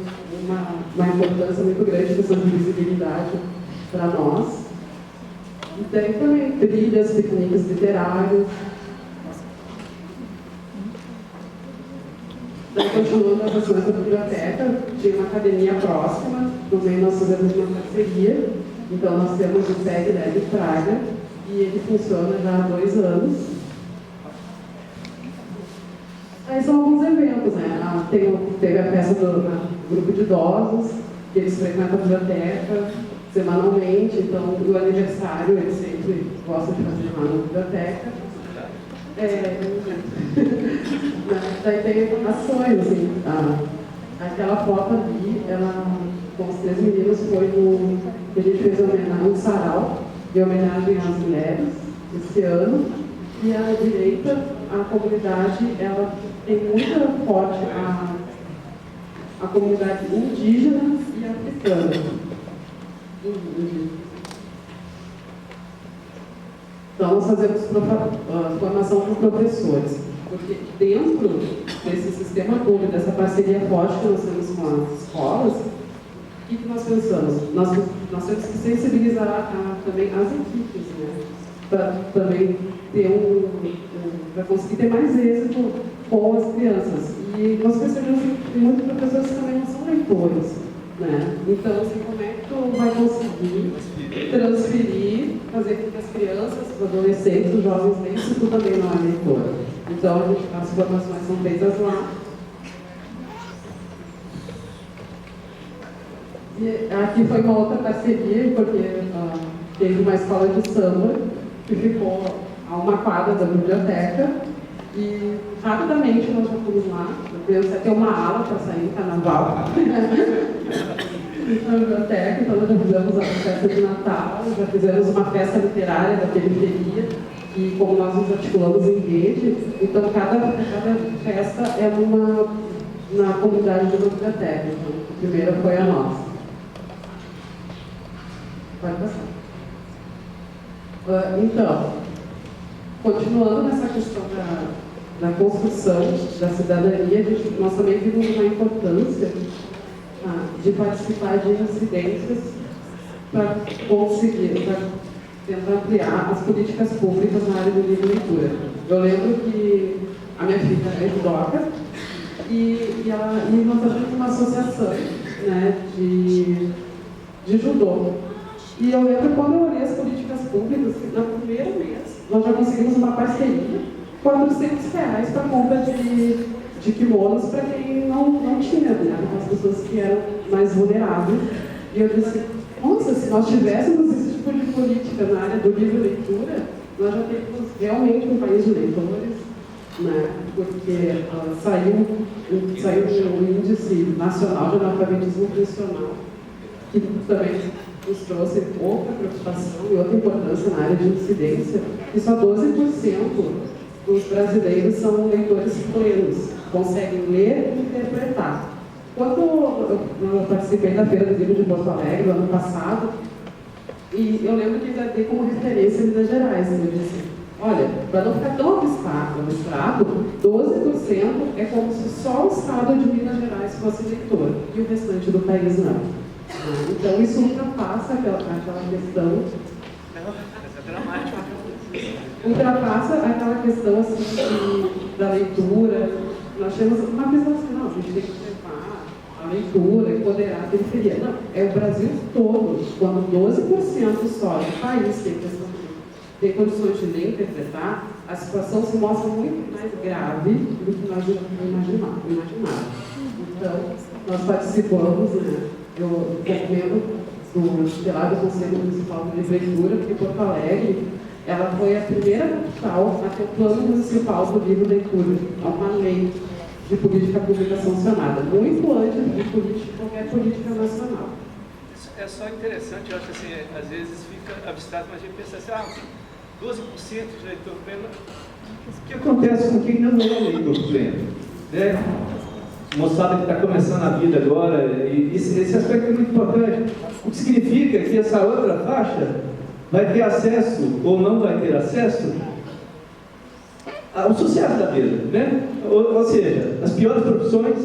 uma importância muito grande, questão de visibilidade para nós. E tem também trilhas, piqueniques literários. Daí, continuando as ações da biblioteca, tinha uma academia próxima, também nós fizemos uma parceria. Então, nós temos o PEG Leve Praga, e ele funciona já há 2 anos. Aí são alguns eventos, né? Teve a festa do grupo de idosos, que eles frequentam a biblioteca semanalmente, então o aniversário eles sempre gostam de fazer lá na biblioteca. Daí tem ações, assim, aquela foto ali, com os 3 meninos, foi que a gente fez um sarau de homenagem às mulheres esse ano, e à direita, a comunidade, ela tem muita forte a comunidade indígena e africana. Então, nós fazemos formação com professores, porque dentro desse sistema público, dessa parceria forte que nós temos com as escolas, o que nós pensamos? Nós temos que sensibilizar também as equipes, né? Para também ter para conseguir ter mais êxito com as crianças. E nós percebemos que muitos professores também não são leitores, né? Então, assim, como é que tu vai conseguir transferir, fazer com que as crianças, os adolescentes, os jovens leiam, se tu também não é leitor? Então, as formações são feitas lá. E aqui foi uma outra parceria, porque teve uma escola de samba que ficou a uma quadra da biblioteca e rapidamente nós já fomos lá. A criança tem uma ala para sair em carnaval na biblioteca, então nós já fizemos a festa de Natal, já fizemos uma festa literária da periferia e como nós nos articulamos em rede, então cada festa é na comunidade de uma biblioteca. Então, a primeira foi a nossa. Pode passar. Então, continuando nessa questão da construção da cidadania, nós também vimos uma importância de participar de incidências para conseguir, para tentar ampliar as políticas públicas na área do livro e leitura. Eu lembro que a minha filha é judoca e nós temos uma associação, né, de judô. E eu lembro quando eu olhei as políticas públicas, no primeiro mês, nós já conseguimos uma parceria, R$400 para compra de kimonos para quem não tinha, né? Para as pessoas que eram mais vulneráveis. E eu disse, nossa, se nós tivéssemos esse tipo de política na área do livro e leitura, nós já teríamos realmente um país de leitores, né? Porque saiu um índice nacional de analfabetismo funcional, que também nos trouxe outra preocupação e outra importância na área de incidência, e só 12% dos brasileiros são leitores plenos, conseguem ler e interpretar. Quando eu participei da Feira do Livro de Porto Alegre, no ano passado, e eu lembro que ainda dei como referência Minas Gerais, e eu disse, olha, para não ficar tão abstrato, 12% é como se só o estado de Minas Gerais fosse leitor, e o restante do país não. Então, isso ultrapassa aquela questão. Ultrapassa aquela questão assim, da leitura. Nós temos uma visão assim, não, a gente tem que levar a leitura, empoderar a periferia. Não, é o Brasil todo. Quando 12% só do país tem condições de ler e interpretar, a situação se mostra muito mais grave do que nós imaginávamos. Então, nós participamos, né? Eu recomendo do Conselho Municipal de Livro e Leitura, porque Porto Alegre, ela foi a primeira capital a ter o Plano Municipal do Livro e Leitura, uma lei de política pública sancionada, muito antes de qualquer política nacional. Isso é só interessante, eu acho assim, às vezes fica abstrato, mas a gente pensa assim, 12% de leitor pleno. O que acontece com quem não é leitor pleno? Né? Moçada que está começando a vida agora, e esse aspecto é muito importante. O que significa que essa outra faixa vai ter acesso ou não vai ter acesso ao sucesso da vida, né? Ou seja, as piores profissões,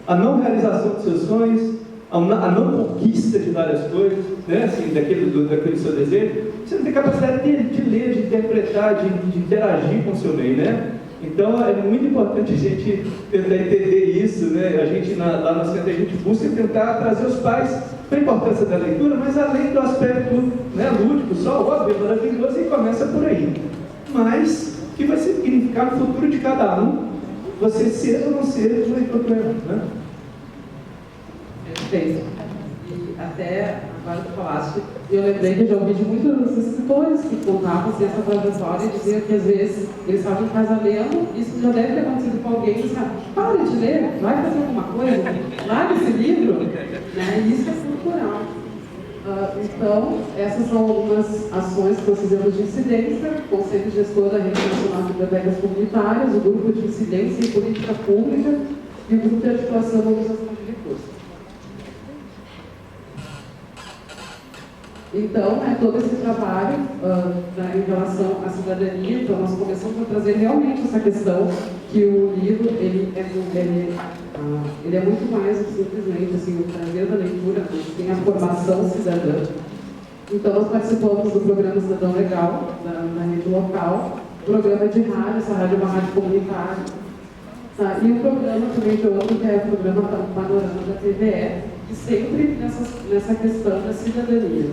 a não realização dos seus sonhos, a não conquista de várias coisas, né? Assim, daquele seu desejo. Você não tem capacidade de ler, de interpretar, de interagir com o seu meio, né? Então, é muito importante a gente tentar entender isso, né? A gente, lá no centro, a gente busca tentar trazer os pais para a importância da leitura, mas além do aspecto, né, lúdico, só óbvio, maravilhoso, e começa por aí. Mas, o que vai significar no futuro de cada um, você ser ou não ser um leitor pleno, né? Perfeito. E até agora tu falaste, eu lembrei que eu já ouvi de muitos escritores que contavam assim, essa trajetória e diziam que às vezes eles estavam em casa lendo, isso já deve ter acontecido com alguém, e para de ler, vai fazer alguma coisa, larga esse livro, né? E isso é cultural. Então, essas são algumas ações que nós fizemos de incidência, com o Conselho Gestor da Rede Nacional de Bibliotecas Comunitárias, o Grupo de Incidência em Política Pública e o Grupo de Articulação e Mobilização de Recursos. Então, todo esse trabalho em relação à cidadania, então nós começamos a trazer realmente essa questão que o livro ele é muito mais simplesmente assim, o prazer da leitura, tem a formação cidadã. Então, nós participamos do programa Cidadão Legal, na rede local, programa de rádio, essa rádio é uma rádio comunitária, e um programa também de outro, que é o programa Panorama da TVE, e sempre nessa questão da cidadania.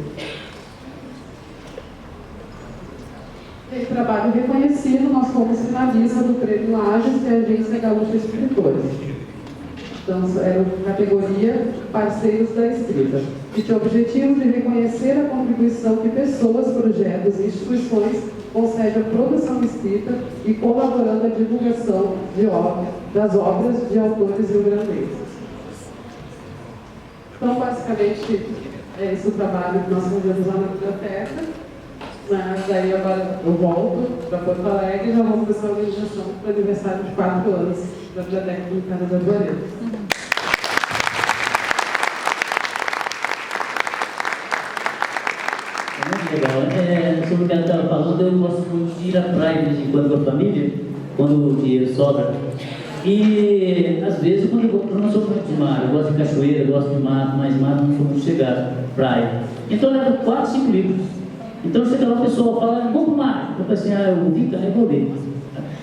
Tem trabalho reconhecido, nós fomos finalistas do Prêmio Lages, que é a Agência Gaúcha de Escritores. Então, era a categoria Parceiros da Escrita, que tinha o objetivo de reconhecer a contribuição que pessoas, projetos e instituições concedem à produção escrita e colaborando à divulgação das obras de autores rio-grandenses. Então, basicamente, é esse o trabalho que nós fazemos lá na biblioteca. Daí agora eu volto para Porto Alegre e já vamos começar a organização para o aniversário de 4 anos da Biblioteca Comunitária da Arvoredo. Legal. Sobre o que ela estava falando, eu gosto muito de ir à praia de vez em quando com a família, quando o dinheiro sobra. E às vezes, quando eu não sou muito de mar, eu gosto de cachoeira, eu gosto de mato, mas mato não sou muito chegado, praia. Então eu levo 4, 5 livros. Então chega lá, o pessoal fala, vamos pro mar. Eu falei assim, eu vim cá e vou ler.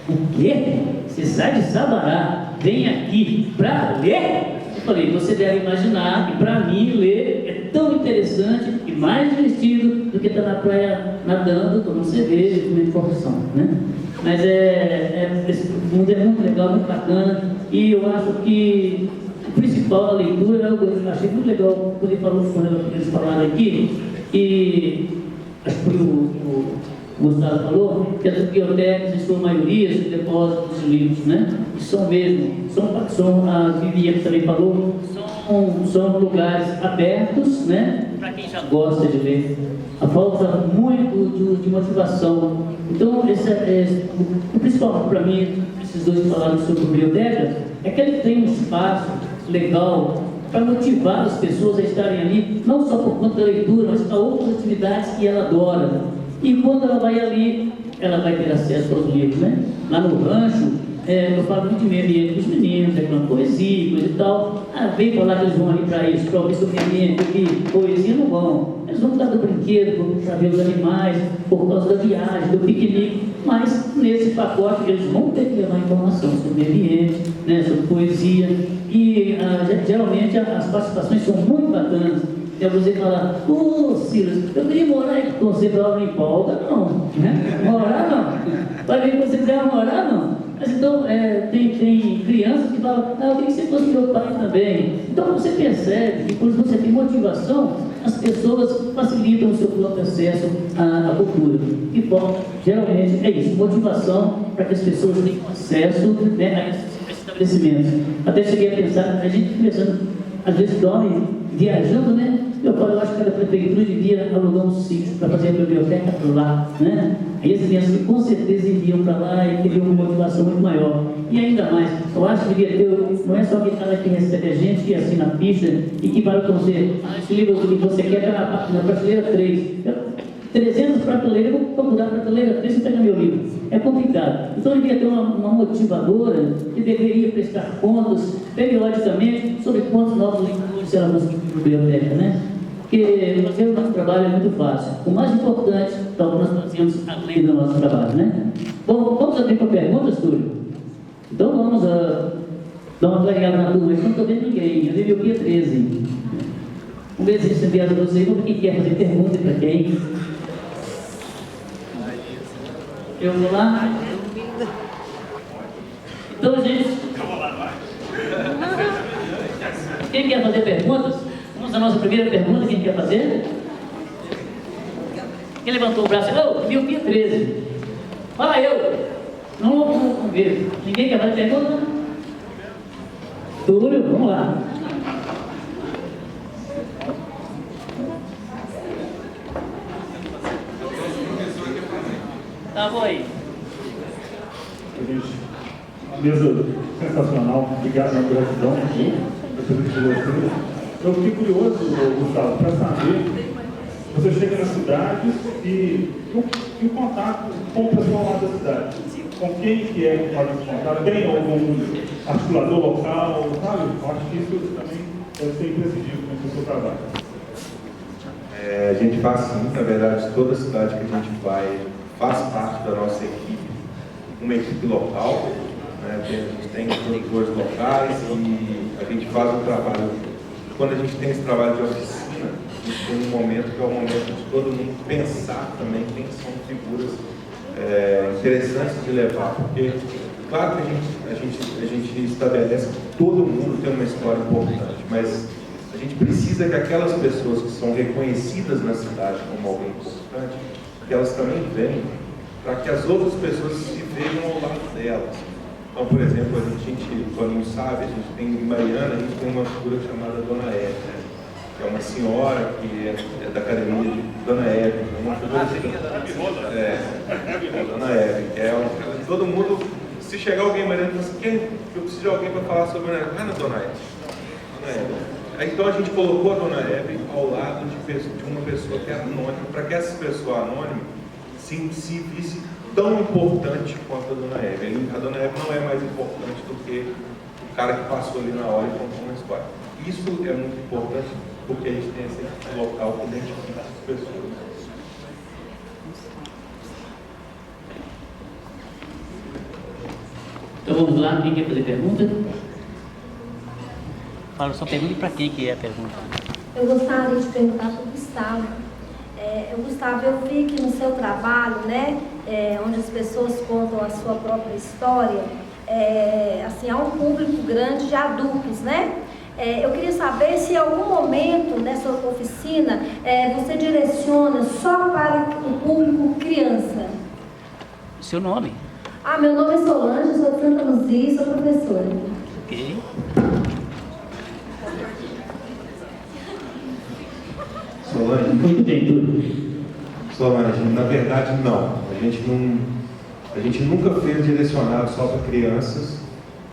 O quê? Você sai de Sabará, vem aqui para ler? Eu falei, você deve imaginar que para mim ler é tão interessante e mais divertido do que estar na praia nadando, tomando cerveja e comendo porção, né? Mas esse mundo é muito legal, muito bacana, e eu acho que o principal da leitura, eu achei muito legal quando eles falaram aqui, e acho que o Gustavo falou, que as bibliotecas, em sua maioria, são depósitos de livros, né? E são mesmo, a Viviane também falou, são lugares abertos, né? Para quem já gosta de ler. Falta muito de motivação. Então, o principal para mim, esses dois falaram sobre biblioteca, é que ele tem um espaço legal para motivar as pessoas a estarem ali, não só por conta da leitura, mas para outras atividades que ela adora. E quando ela vai ali, ela vai ter acesso aos livros, né? Lá no rancho, eu falo muito de meio ambiente com os meninos, uma poesia, coisa e tal. Vem falar que eles vão ali para isso, para ouvir sobre ambiente, porque poesia não vão. Eles vão ficar do brinquedo, para ver os animais, por causa da viagem, do piquenique. Mas nesse pacote eles vão ter que levar informação sobre meio ambiente, né, sobre poesia. E geralmente as participações são muito bacanas. Você fala, Silas, eu queria morar aí com você para não empolga, não, né? Morar não. Vai ver que você quiser morar, não. Mas então, tem crianças que falam, eu queria que você fosse meu pai também. Então você percebe que quando você tem motivação, as pessoas facilitam o seu próprio acesso à cultura. E bom, geralmente é isso, motivação para que as pessoas tenham acesso, né, a esses estabelecimentos. Até cheguei a pensar, a gente pensando, às vezes dorme viajando, né? Eu acho que cada prefeitura devia alugar um sítio para fazer a biblioteca por lá, né? Aí as crianças com certeza iriam para lá e teriam uma motivação muito maior. E ainda mais, eu acho que devia ter, não é só aquele cara que recebe a gente, que assina a ficha e que vai com você, esse livro que você quer está na prateleira 3. 300 prateleiras, eu vou mudar a prateleira 3 e pegar meu livro. É complicado. Então devia ter uma motivadora que deveria prestar contas periodicamente sobre quantos novos livros ela busca na biblioteca, né? Porque fazer o nosso trabalho é muito fácil. O mais importante é o que nós fazemos além do nosso trabalho, né? Bom, vamos abrir para perguntas, Túlio? Então vamos dar uma clareada na turma. Eu não estou vendo ninguém. Eu vi o dia 13. Vamos ver se você enviaram para vocês. Quem quer fazer pergunta para quem? Eu vou lá. Então, gente, quem quer fazer perguntas? Vamos à nossa primeira pergunta. Quem quer fazer? Quem levantou o braço? Miopia 13. Fala eu. Não, vamos ver. Ninguém quer fazer pergunta? Túlio, vamos lá. Tava aí. Uma mesa sensacional, obrigado, uma gratidão da presença de vocês. Eu fiquei curioso, Gustavo, para saber, você chega nas cidades e o contato com o pessoal lá da cidade. Com quem que é que faz esse contato? Tem algum articulador local, sabe? Eu acho que isso também deve ser imprescindível no seu trabalho. A gente faz sim, na verdade, toda cidade que a gente vai faz parte da nossa equipe, uma equipe local, né? A gente tem produtores locais e a gente faz um trabalho. Quando a gente tem esse trabalho de oficina, a gente tem um momento que é o momento de todo mundo pensar também quem são figuras interessantes de levar, porque claro que a gente estabelece que todo mundo tem uma história importante, mas a gente precisa que aquelas pessoas que são reconhecidas na cidade como alguém importante, que elas também venham, para que as outras pessoas se vejam ao lado delas. Então, por exemplo, a gente quando não sabe, a gente tem em Mariana, a gente tem uma figura chamada Dona Eve, que é uma senhora que é da academia de Dona Eve, uma figura Dona Eve, que é todo mundo, se chegar alguém em Mariana e falar assim, eu preciso de alguém para falar sobre a Dona Eve. Dona Eve. Então a gente colocou a Dona Eve ao lado de uma pessoa que é anônima, para que essa pessoa anônima se visse tão importante quanto a Dona Eve. A Dona Eve não é mais importante do que o cara que passou ali na hora e contou uma história. Isso é muito importante porque a gente tem esse local que identifica as pessoas. Então vamos lá, quem quer fazer pergunta? Fala só, pergunta para quem que é a pergunta. Eu gostaria de perguntar para o Gustavo. Gustavo, eu vi que no seu trabalho, né, onde as pessoas contam a sua própria história, assim, há um público grande de adultos, né? Eu queria saber se em algum momento nessa oficina você direciona só para o público criança. Seu nome? Meu nome é Solange, sou de Santa Luzia e sou professora. Ok. Solange, Muito bem, Túlio. Solange, na verdade não. A gente nunca fez direcionado só para crianças.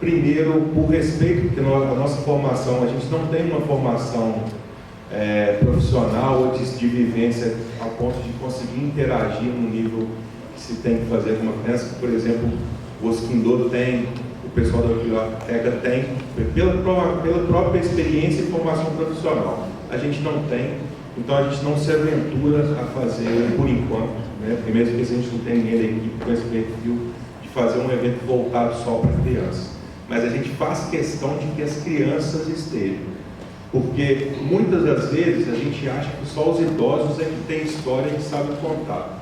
Primeiro, por respeito, porque a nossa formação, a gente não tem uma formação profissional ou de vivência ao ponto de conseguir interagir no nível que se tem que fazer com uma criança. Por exemplo, o Osquindô tem, o pessoal da biblioteca tem, pela própria experiência e formação profissional. A gente não tem, então a gente não se aventura a fazer por enquanto, né? Primeiro porque a gente não tem ninguém da equipe com esse perfil de fazer um evento voltado só para crianças. Mas a gente faz questão de que as crianças estejam, porque muitas das vezes a gente acha que só os idosos é que tem história e que sabem contar.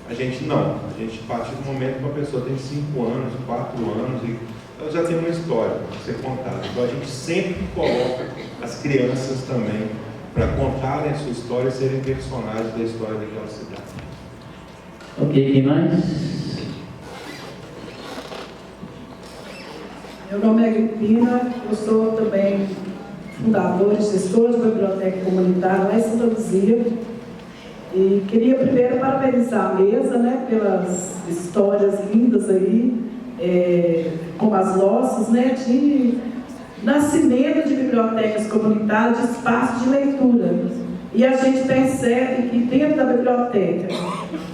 A gente não, a gente a partir do momento que uma pessoa tem 5 anos, 4 anos, e ela já tem uma história para ser contada. Então a gente sempre coloca as crianças também para contarem a sua história e serem personagens da história daquela cidade. Ok, quem mais? Meu nome é Agripina, eu sou também fundadora e gestora de biblioteca comunitária lá em Santa Luzia. E queria primeiro parabenizar a mesa, né, pelas histórias lindas aí, como as nossas, né, de nascimento de bibliotecas comunitárias, de espaços de leitura. E a gente percebe que dentro da biblioteca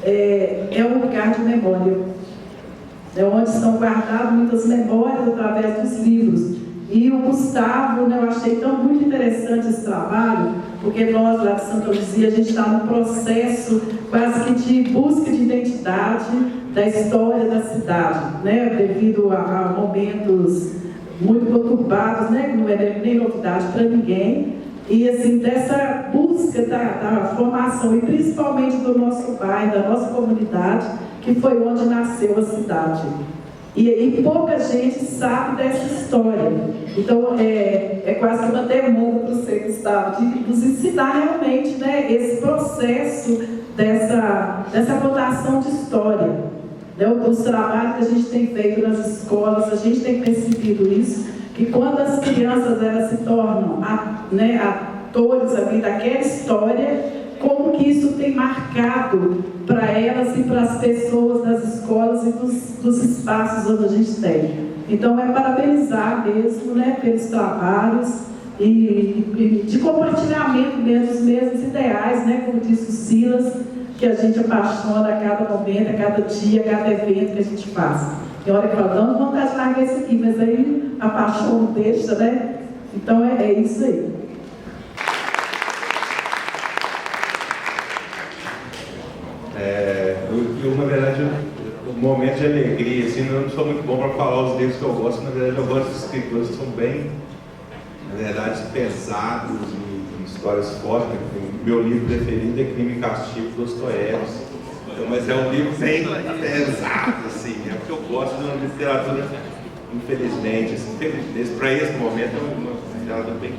é um lugar de memória. Onde estão guardadas muitas memórias através dos livros. E o Gustavo, né, eu achei muito interessante esse trabalho, porque nós lá de Santa Luzia, a gente está num processo quase que de busca de identidade da história da cidade, né, devido a momentos muito conturbados, né, que não é nem novidade para ninguém. E assim, dessa busca da formação, e principalmente do nosso bairro, da nossa comunidade, que foi onde nasceu a cidade. E pouca gente sabe dessa história. Então, é quase que uma demanda para você, Gustavo, de nos ensinar realmente, né, esse processo dessa contação de história. Né, os trabalhos que a gente tem feito nas escolas, a gente tem percebido isso, que quando as crianças elas se tornam atores ali daquela história, como que isso tem marcado para elas e para as pessoas das escolas e dos espaços onde a gente tem. Então, é parabenizar mesmo, né, pelos trabalhos e de compartilhamento mesmo, dos mesmos ideais, né, como disse o Silas, que a gente apaixona a cada momento, a cada dia, a cada evento que a gente faz. Tem hora que fala, não vontade de largar isso aqui, mas aí a paixão não deixa, né? Então, é isso aí. Eu, na verdade, um momento de alegria, assim, eu não sou muito bom para falar os livros que eu gosto, na verdade eu gosto de escritores que são bem, na verdade, pesados em histórias fortes. Meu livro preferido é Crime e Castigo, Dostoiévski. Então, mas é um livro bem pesado, assim, é porque eu gosto de uma literatura, infelizmente, assim, para esse momento é uma literatura bem,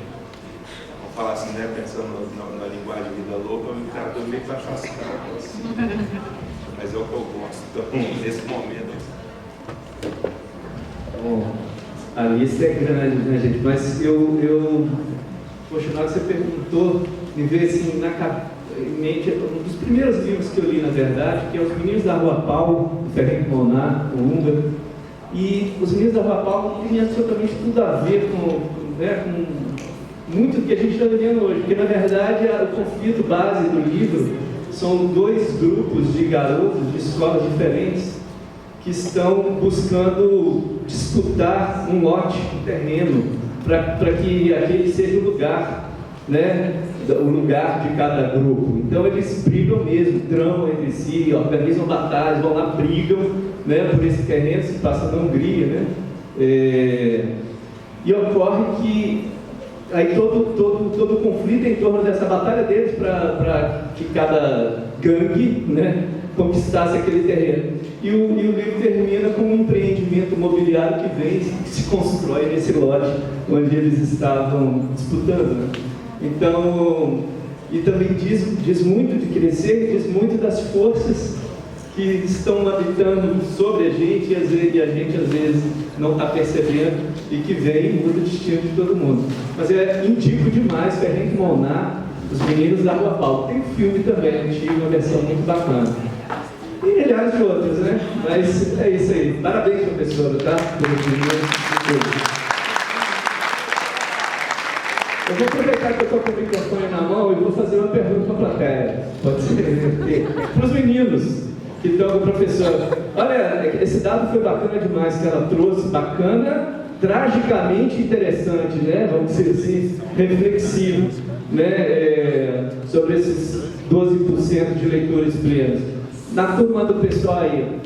vamos falar assim, né, pensando na linguagem de vida louca, é uma literatura meio cachaçada, assim. Mas é o que eu gosto, então, nesse momento. Bom, a lista é grande, né, gente? Mas poxa, na hora que você perguntou, me veio assim em mente um dos primeiros livros que eu li, na verdade, que é Os Meninos da Rua Paulo, do Ferrenc Monar, o húngaro. E Os Meninos da Rua Paulo tem absolutamente tudo a ver com muito do que a gente está vivendo hoje, porque na verdade o conflito base do livro são dois grupos de garotos de escolas diferentes que estão buscando disputar um lote, um terreno, para que aquele seja o lugar, né, o lugar de cada grupo. Então eles brigam mesmo, tramam entre si, organizam batalhas, vão lá, brigam, né, por esse terreno, se passa na Hungria, né? E ocorre que aí todo o conflito em torno dessa batalha deles para que cada gangue, né, conquistasse aquele terreno. E o livro termina com um empreendimento imobiliário que se constrói nesse lote onde eles estavam disputando, né? Então, e também diz muito de crescer, diz muito das forças que estão habitando sobre a gente e a gente às vezes não está percebendo e que vem e muda o destino de todo mundo. Mas indico demais Ferrenc Monar, Os Meninos da Rua Paulo. Tem um filme também antigo, uma versão muito bacana. E milhares de outras, né? Mas é isso aí. Parabéns, professora, tá? Eu vou aproveitar que eu estou com o microfone na mão e vou fazer uma pergunta para a plateia. Pode ser? Para os meninos que estão com o professor. Olha, esse dado foi bacana demais que ela trouxe. Bacana, tragicamente interessante, né? Vamos dizer assim, reflexivo, né? Sobre esses 12% de leitores plenos. Na turma do pessoal aí,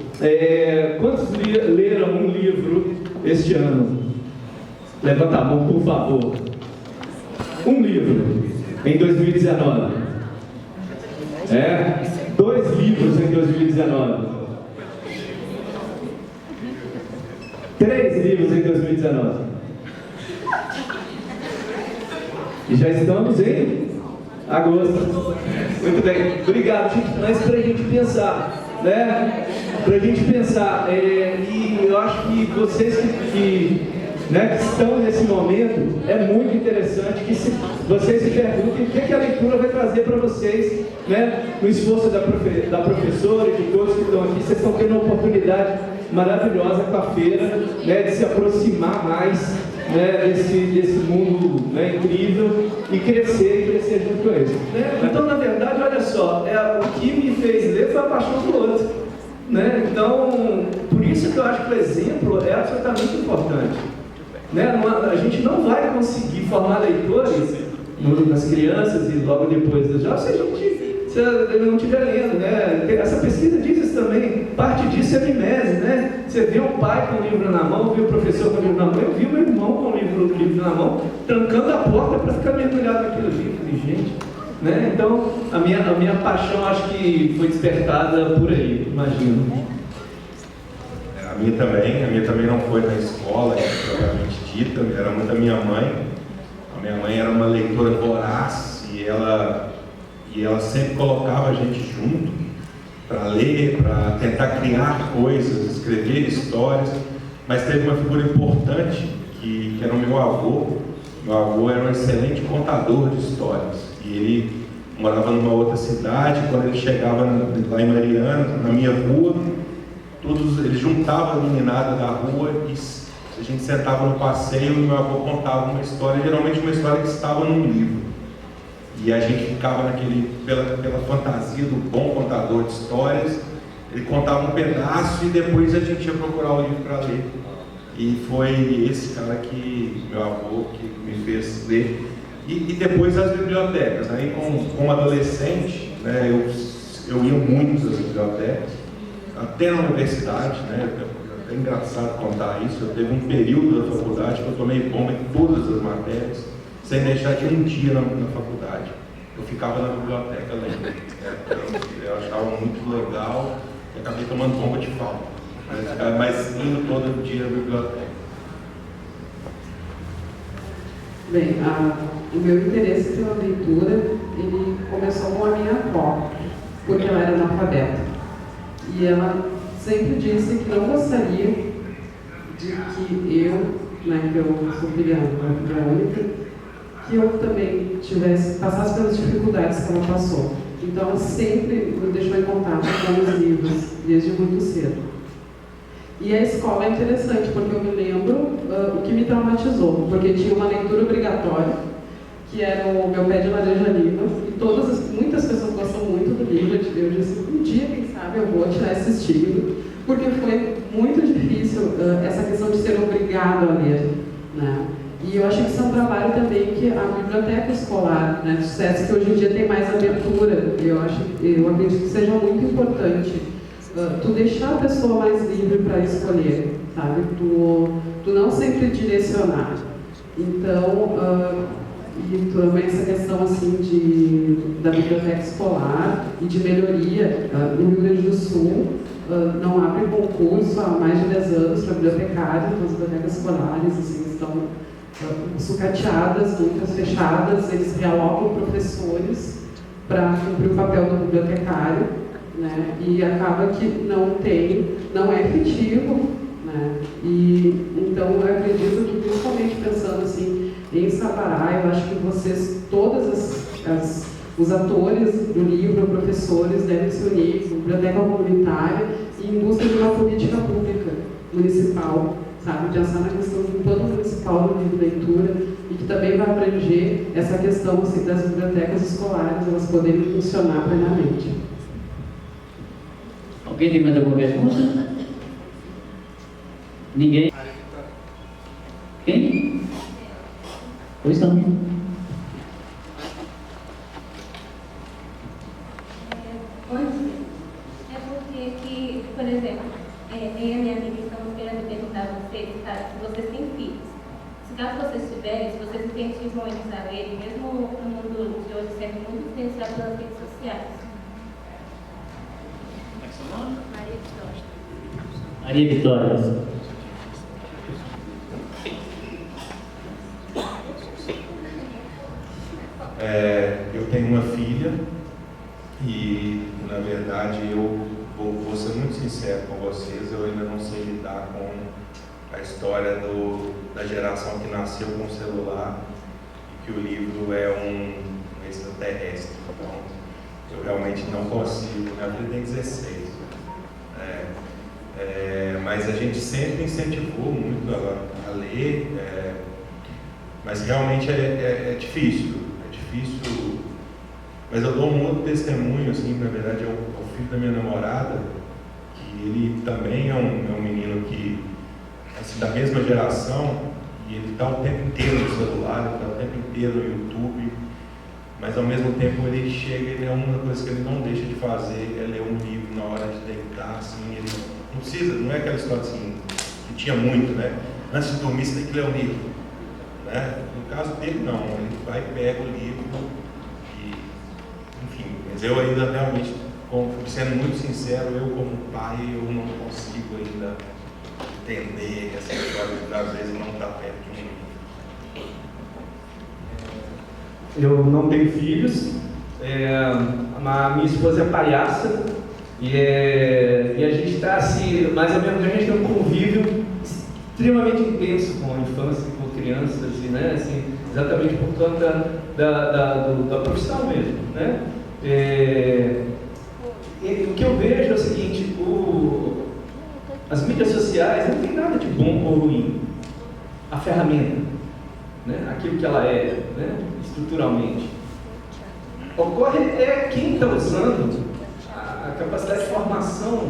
quantos leram um livro este ano? Levanta a mão, por favor. Um livro em 2019. 2 livros em 2019. 3 livros em 2019. E já estamos em agosto. Muito bem, obrigado, gente. Mas para a gente pensar, né? Para a gente pensar, e eu acho que vocês que estão nesse momento, é muito interessante que vocês se perguntem o que a leitura vai trazer para vocês, né? No esforço da professora e de todos que estão aqui, vocês estão tendo uma oportunidade maravilhosa com a feira, né? De se aproximar mais, né? desse mundo, né? Incrível e crescer junto com eles, né? Então, na verdade, olha só, o que me fez ler foi a paixão do outro, né? Então, por isso que eu acho que o exemplo é absolutamente importante. Né? A gente não vai conseguir formar leitores nas crianças e logo depois dos jovens se ele não estiver lendo, né? Essa pesquisa diz isso também, parte disso é mimese, né? Você vê o pai com o livro na mão, vê o professor com o livro na mão, eu vi o meu irmão com o livro na mão, trancando a porta para ficar mergulhado naquele livro, gente, né? Então, a minha paixão acho que foi despertada por aí, imagino. A minha também não foi na escola, propriamente dita, era muito a minha mãe. A minha mãe era uma leitora voraz e ela sempre colocava a gente junto para ler, para tentar criar coisas, escrever histórias. Mas teve uma figura importante que era o meu avô. Meu avô era um excelente contador de histórias e morava numa outra cidade. Quando ele chegava lá em Mariana, na minha rua, eles juntavam a meninada da rua e a gente sentava no passeio e meu avô contava uma história, geralmente uma história que estava num livro. E a gente ficava pela fantasia do bom contador de histórias. Ele contava um pedaço e depois a gente ia procurar o livro para ler. E foi esse cara meu avô, que me fez ler. E depois as bibliotecas. Aí, como adolescente, né, eu ia muito às bibliotecas, até na universidade, né? É engraçado contar isso. Eu teve um período da faculdade que eu tomei bomba em todas as matérias, sem deixar de um dia na faculdade. Eu ficava na biblioteca lendo. Eu achava muito legal e acabei tomando bomba de falta. Mas indo todo dia na biblioteca. Bem, o meu interesse pela leitura, ele começou com a minha avó, porque ela era analfabeta. E ela sempre disse que não gostaria de que eu, né, que eu sou filha única, que eu também passasse pelas dificuldades que ela passou. Então ela sempre me deixou em contato com os livros, desde muito cedo. E a escola é interessante, porque eu me lembro o que me traumatizou, porque tinha uma leitura obrigatória, que era o Meu Pé de Laranja Lima, e muitas pessoas gostam muito do livro. Eu disse, um dia, quem sabe, eu vou tirar esse estigma, porque foi muito difícil essa questão de ser obrigado a ler, né? E eu acho que isso é um trabalho também que a biblioteca escolar, né, do SESC, hoje em dia tem mais abertura. Eu acredito que seja muito importante tu deixar a pessoa mais livre para escolher, sabe? Tu não sempre direcionar. Então, e também essa questão assim da biblioteca escolar e de melhoria. No Rio Grande do Sul não abre concurso há mais de 10 anos para bibliotecários, então as bibliotecas escolares assim, estão sucateadas, muitas fechadas. Eles realocam professores para cumprir o papel do bibliotecário, né? E acaba que não é efetivo, né? E então eu acredito que, principalmente pensando assim em Sabará, eu acho que vocês, os atores do livro, professores, devem se unir com a biblioteca comunitária e em busca de uma política pública municipal, sabe? Pensar na questão do plano municipal do livro de leitura, e que também vai abranger essa questão assim, das bibliotecas escolares, elas poderem funcionar plenamente. Alguém tem mais alguma pergunta? Ninguém? Quem? Pois não. É porque que, por exemplo, eu e a minha amiga estamos querendo perguntar a vocês, se vocês têm filhos. Se caso vocês tiverem, se vocês incentivam eles a lerem, mesmo no mundo de hoje sendo muito influenciado pelas redes sociais. Como é que é seu nome? Maria Vitória. Maria Vitória. Eu tenho uma filha e, na verdade, eu vou ser muito sincero com vocês, eu ainda não sei lidar com a história da geração que nasceu com o celular e que o livro é um extraterrestre. Então, eu realmente não consigo. Minha filha tem 16. Mas a gente sempre incentivou muito a ler, mas realmente é difícil. Mas eu dou um outro testemunho, assim, na verdade é o filho da minha namorada, que ele também é um menino que, assim, da mesma geração, e ele está o tempo inteiro no celular, ele está o tempo inteiro no YouTube, mas ao mesmo tempo ele chega, uma coisa que ele não deixa de fazer é ler um livro na hora de deitar, assim, ele não precisa, não é aquela história assim, que tinha muito, né? Antes de dormir você tem que ler um livro, né? No caso dele não, ele vai e pega o livro, enfim, mas eu ainda realmente, sendo muito sincero, eu como pai, eu não consigo ainda entender essa história de às vezes não estar perto de mim. Eu não tenho filhos, a minha esposa é palhaça e a gente está assim, mais ou menos, a gente tem um convívio extremamente intenso com a infância, com crianças, e, né, assim, exatamente por conta da profissão mesmo, né? O que eu vejo é o seguinte, as mídias sociais não tem nada de bom ou ruim. A ferramenta, né? Aquilo que ela é, né? Estruturalmente. Ocorre quem está usando a capacidade de formação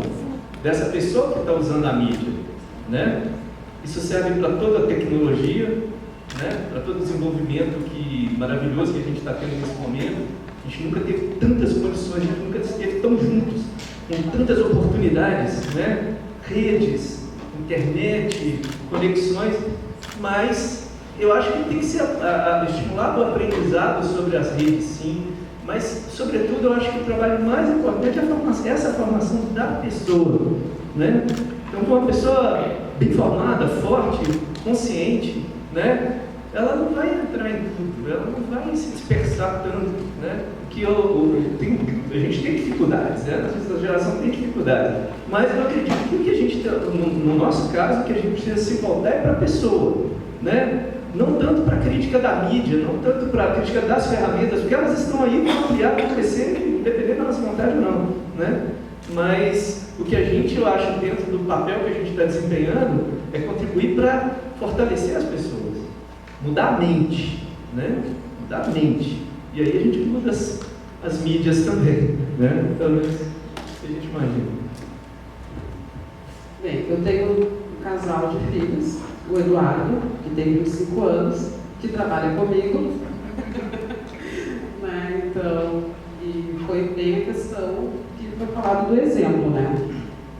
dessa pessoa que está usando a mídia, né? Isso serve para toda a tecnologia, né? Para todo o desenvolvimento maravilhoso que a gente está tendo nesse momento. A gente nunca teve tantas condições, a gente nunca esteve tão juntos, com tantas oportunidades, né? Redes, internet, conexões, mas eu acho que tem que ser estimulado o aprendizado sobre as redes, sim, mas, sobretudo, eu acho que o trabalho mais importante é essa formação da pessoa, né? Então, uma pessoa bem formada, forte, consciente, né? Ela não vai entrar em tudo, ela não vai se dispersar tanto, né? A gente tem dificuldades, né? Essa geração tem dificuldades, mas eu acredito que o que a gente, no nosso caso, o que a gente precisa se voltar é para a pessoa, né? Não tanto para a crítica da mídia, não tanto para a crítica das ferramentas, porque elas estão aí para ampliar, para crescer, independente da nossa vontade ou não, né? Mas o que a gente, eu acho, dentro do papel que a gente está desempenhando, é contribuir para fortalecer as pessoas, mudar a mente, né? Mudar a mente. E aí a gente muda as mídias também, né? Pelo menos a gente imagina. Bem, eu tenho um casal de filhos, o Eduardo, que tem 25 anos, que trabalha comigo. Né? Então, e foi bem a questão que foi falado do exemplo, né?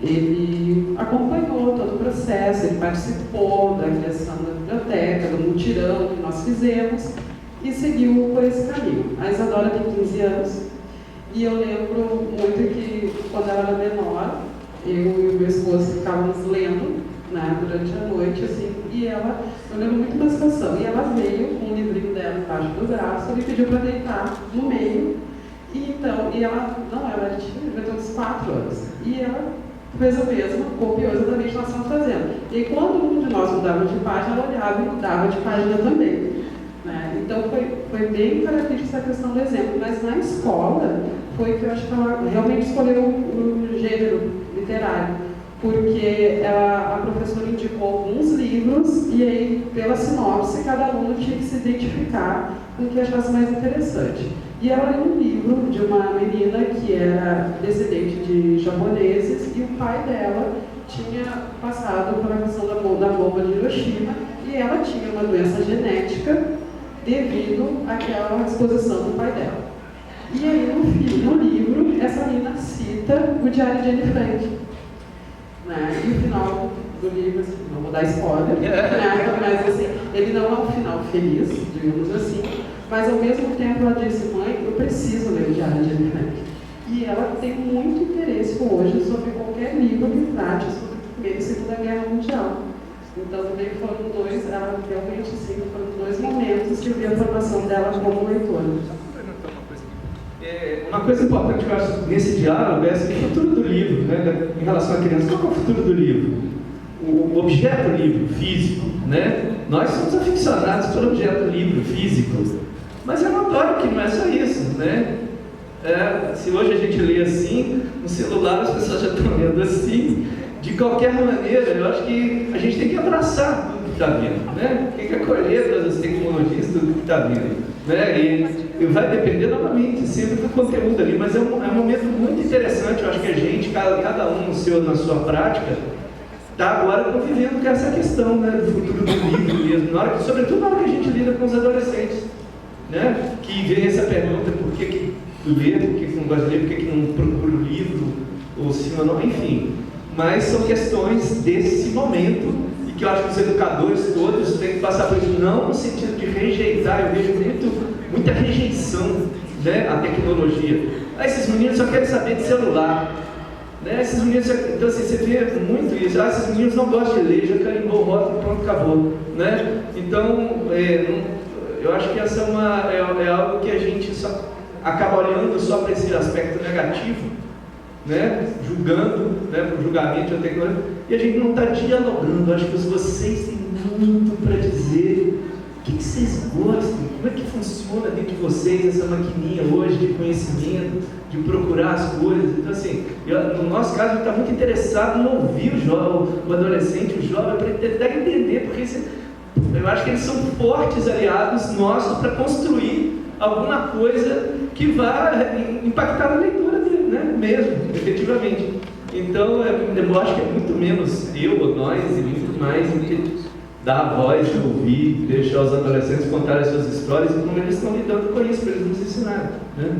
Ele acompanhou todo o processo, ele participou da criação da biblioteca, do mutirão que nós fizemos e seguiu por esse caminho. A Isadora tem 15 anos e eu lembro muito que quando ela era menor, eu e o meu esposo ficávamos lendo, né, durante a noite, assim, e eu lembro muito da situação, e ela veio com um livrinho dela embaixo do braço e pediu para deitar no meio, e ela tinha uns 4 anos, e ela fez o mesmo, copiou exatamente o que nós estamos fazendo. E quando um de nós mudava de página, ela olhava e mudava de página também. Né? Então foi bem característica essa questão do exemplo, mas na escola foi que eu acho que ela realmente escolheu o gênero literário, porque a professora indicou alguns livros e aí, pela sinopse, cada aluno tinha que se identificar com o que achasse mais interessante. E ela leu um livro de uma menina que era descendente de japoneses e o pai dela tinha passado pela questão da bomba de Hiroshima e ela tinha uma doença genética devido àquela exposição do pai dela. E aí, no livro, essa menina cita o Diário de Anne Frank. Né? E o final do livro, assim, não vou dar spoiler, né? Mas assim, ele não é um final feliz, digamos assim, mas ao mesmo tempo ela disse: mãe, eu preciso ler o Diário de Anne Frank. E ela tem muito interesse hoje sobre qualquer livro que trate sobre a Primeira e Segunda Guerra Mundial. Então, também foram ela realmente sim, foram 2 momentos que eu vi a formação dela como leitora. Uma coisa importante que eu acho nesse diálogo é o futuro do livro, né, em relação à criança. Qual é o futuro do livro? O objeto livro físico, né? Nós somos aficionados pelo objeto livro físico, mas é notório que não é só isso, né? Se hoje a gente lê assim, no celular as pessoas já estão lendo assim. De qualquer maneira, eu acho que a gente tem que abraçar tudo que está vindo, né? Tem que acolher todas as tecnologias, tudo que está vindo, né? E vai depender novamente sempre do conteúdo ali, mas é um momento muito interessante. Eu acho que a gente, cada um na sua prática, está agora convivendo com essa questão, né, do futuro do livro mesmo, sobretudo na hora que a gente lida com os adolescentes, né? Que vem essa pergunta: por que ler, por que não gosta de ler, por que não procura o livro, ou sim ou não, enfim. Mas são questões desse momento e que eu acho que os educadores todos têm que passar por isso, não no sentido de rejeitar. Eu vejo muita rejeição, né, à tecnologia. Esses meninos só querem saber de celular, né? Esses meninos, então assim, você vê muito isso. Esses meninos não gostam de ler, já carimbou o rótulo e pronto, acabou, né? Então, eu acho que essa é algo que a gente só acaba olhando só para esse aspecto negativo, né? Julgando, né, para o julgamento da tecnologia, e a gente não está dialogando. Acho que vocês têm muito para dizer, O que vocês gostam? Como é que funciona dentro de vocês essa maquininha hoje de conhecimento, de procurar as coisas? Então, assim, no nosso caso, a gente está muito interessado em ouvir o jovem, o adolescente, o jovem, para tentar entender, porque eu acho que eles são fortes aliados nossos para construir alguma coisa que vai impactar na leitura dele, né? Mesmo, efetivamente. Então, eu acho que é muito menos eu ou nós e muito mais do que dar a voz, ouvir, deixar os adolescentes contarem as suas histórias e como eles estão lidando com isso, para eles nos ensinarem, né?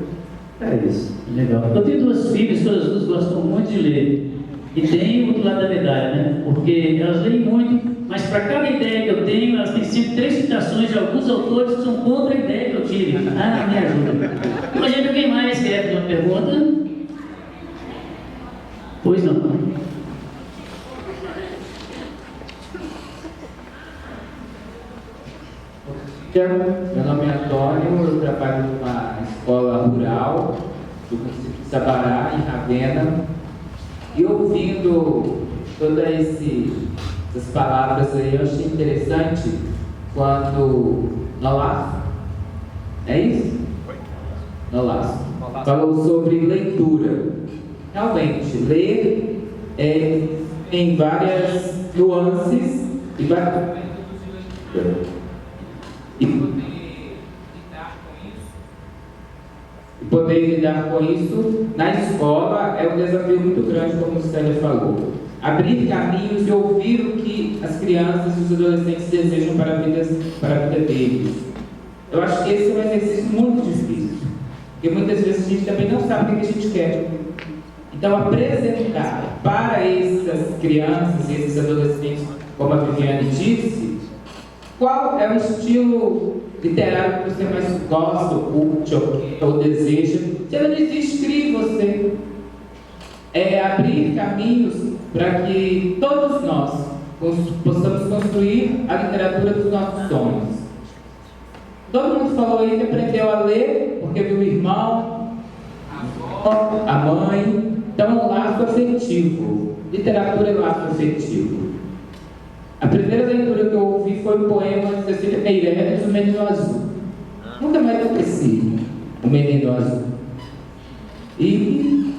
É isso. Legal. Eu tenho duas filhas, todas duas gostam muito de ler. E tem o outro lado da medalha, né? Porque elas leem muito, mas para cada ideia que eu tenho, elas têm sempre 3 citações de alguns autores que são contra a ideia que eu tive. Ah, me ajuda. Imagina alguém mais quer fazer uma pergunta? Pois não. Meu nome é Antônio, eu trabalho numa escola rural do município de Sabará, em Ravenna, e ouvindo todas essas palavras aí, eu achei interessante quando Nolasso, é isso? Nolasso falou sobre leitura. Realmente, ler tem várias nuances e poder lidar com isso na escola é um desafio muito grande, como o Célia falou. Abrir caminhos e ouvir o que as crianças e os adolescentes desejam para a vida deles. Eu acho que esse é um exercício muito difícil, porque muitas vezes a gente também não sabe o que a gente quer. Então, apresentar para essas crianças e esses adolescentes, como a Viviane disse, qual é o estilo literário que você mais gosta, curte ou deseja. Se ela não existe, crie você. É abrir caminhos para que todos nós possamos construir a literatura dos nossos sonhos. Todo mundo falou aí que aprendeu a ler porque viu o irmão, a mãe. Então, é um laço afetivo. Literatura é laço afetivo. A primeira leitura que eu ouvi foi o poema de Cecília Meirelles, O Menino Azul. Nunca mais esqueci O Menino Azul. E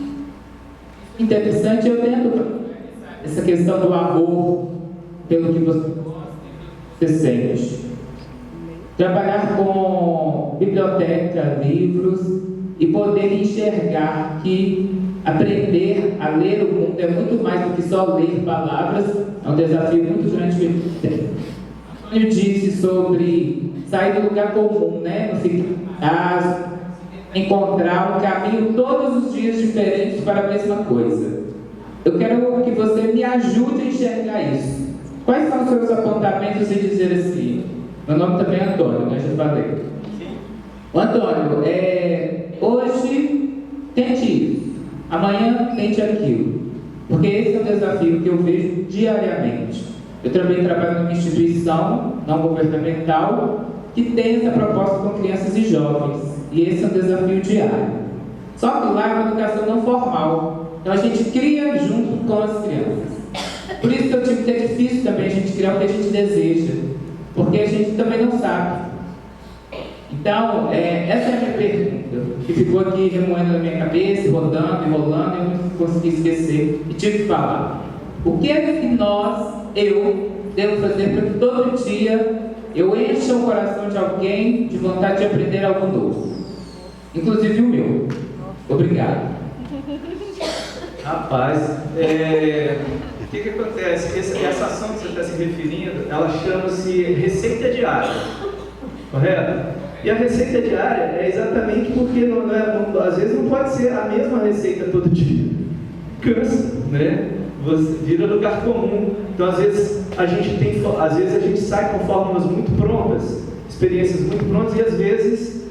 interessante, eu tento essa questão do amor pelo que você sente. Trabalhar com biblioteca, livros e poder enxergar que aprender a ler o mundo é muito mais do que só ler palavras, é um desafio muito grande que ele tem. Eu disse sobre sair do lugar comum, né? Não ficar encontrar um caminho todos os dias diferentes para a mesma coisa. Eu quero que você me ajude a enxergar isso. Quais são os seus apontamentos e dizer assim? Meu nome também é Antônio, né? Já falei. O Antônio, hoje tente isso. Amanhã tente aquilo, porque esse é um desafio que eu vejo diariamente. Eu também trabalho numa instituição não governamental que tem essa proposta com crianças e jovens, e esse é um desafio diário. Só que lá é uma educação não formal, então a gente cria junto com as crianças. Por isso que eu tive que é difícil também a gente criar o que a gente deseja, porque a gente também não sabe. Então, essa é a minha pergunta, que ficou aqui remoendo na minha cabeça, rodando e rolando, e eu não consegui esquecer, e tive que falar. O que é que eu, devo fazer para que todo dia eu encha o coração de alguém de vontade de aprender algo novo? Inclusive o meu. Obrigado. Rapaz, o que acontece? Essa ação que você está se referindo, ela chama-se receita diária, correto? E a receita diária é exatamente porque às vezes não pode ser a mesma receita todo dia. Cansa, né? Você vira lugar comum. Então às vezes a gente sai com fórmulas muito prontas, experiências muito prontas, e às vezes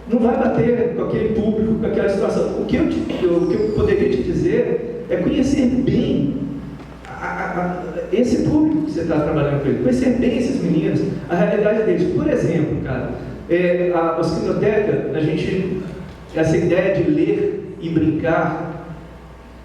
não vai bater com aquele público, com aquela situação. O que eu poderia te dizer é conhecer bem esse público que você está trabalhando com ele, conhecer bem esses meninos, a realidade deles. Por exemplo, cara, a Osquinoteca, essa ideia de ler e brincar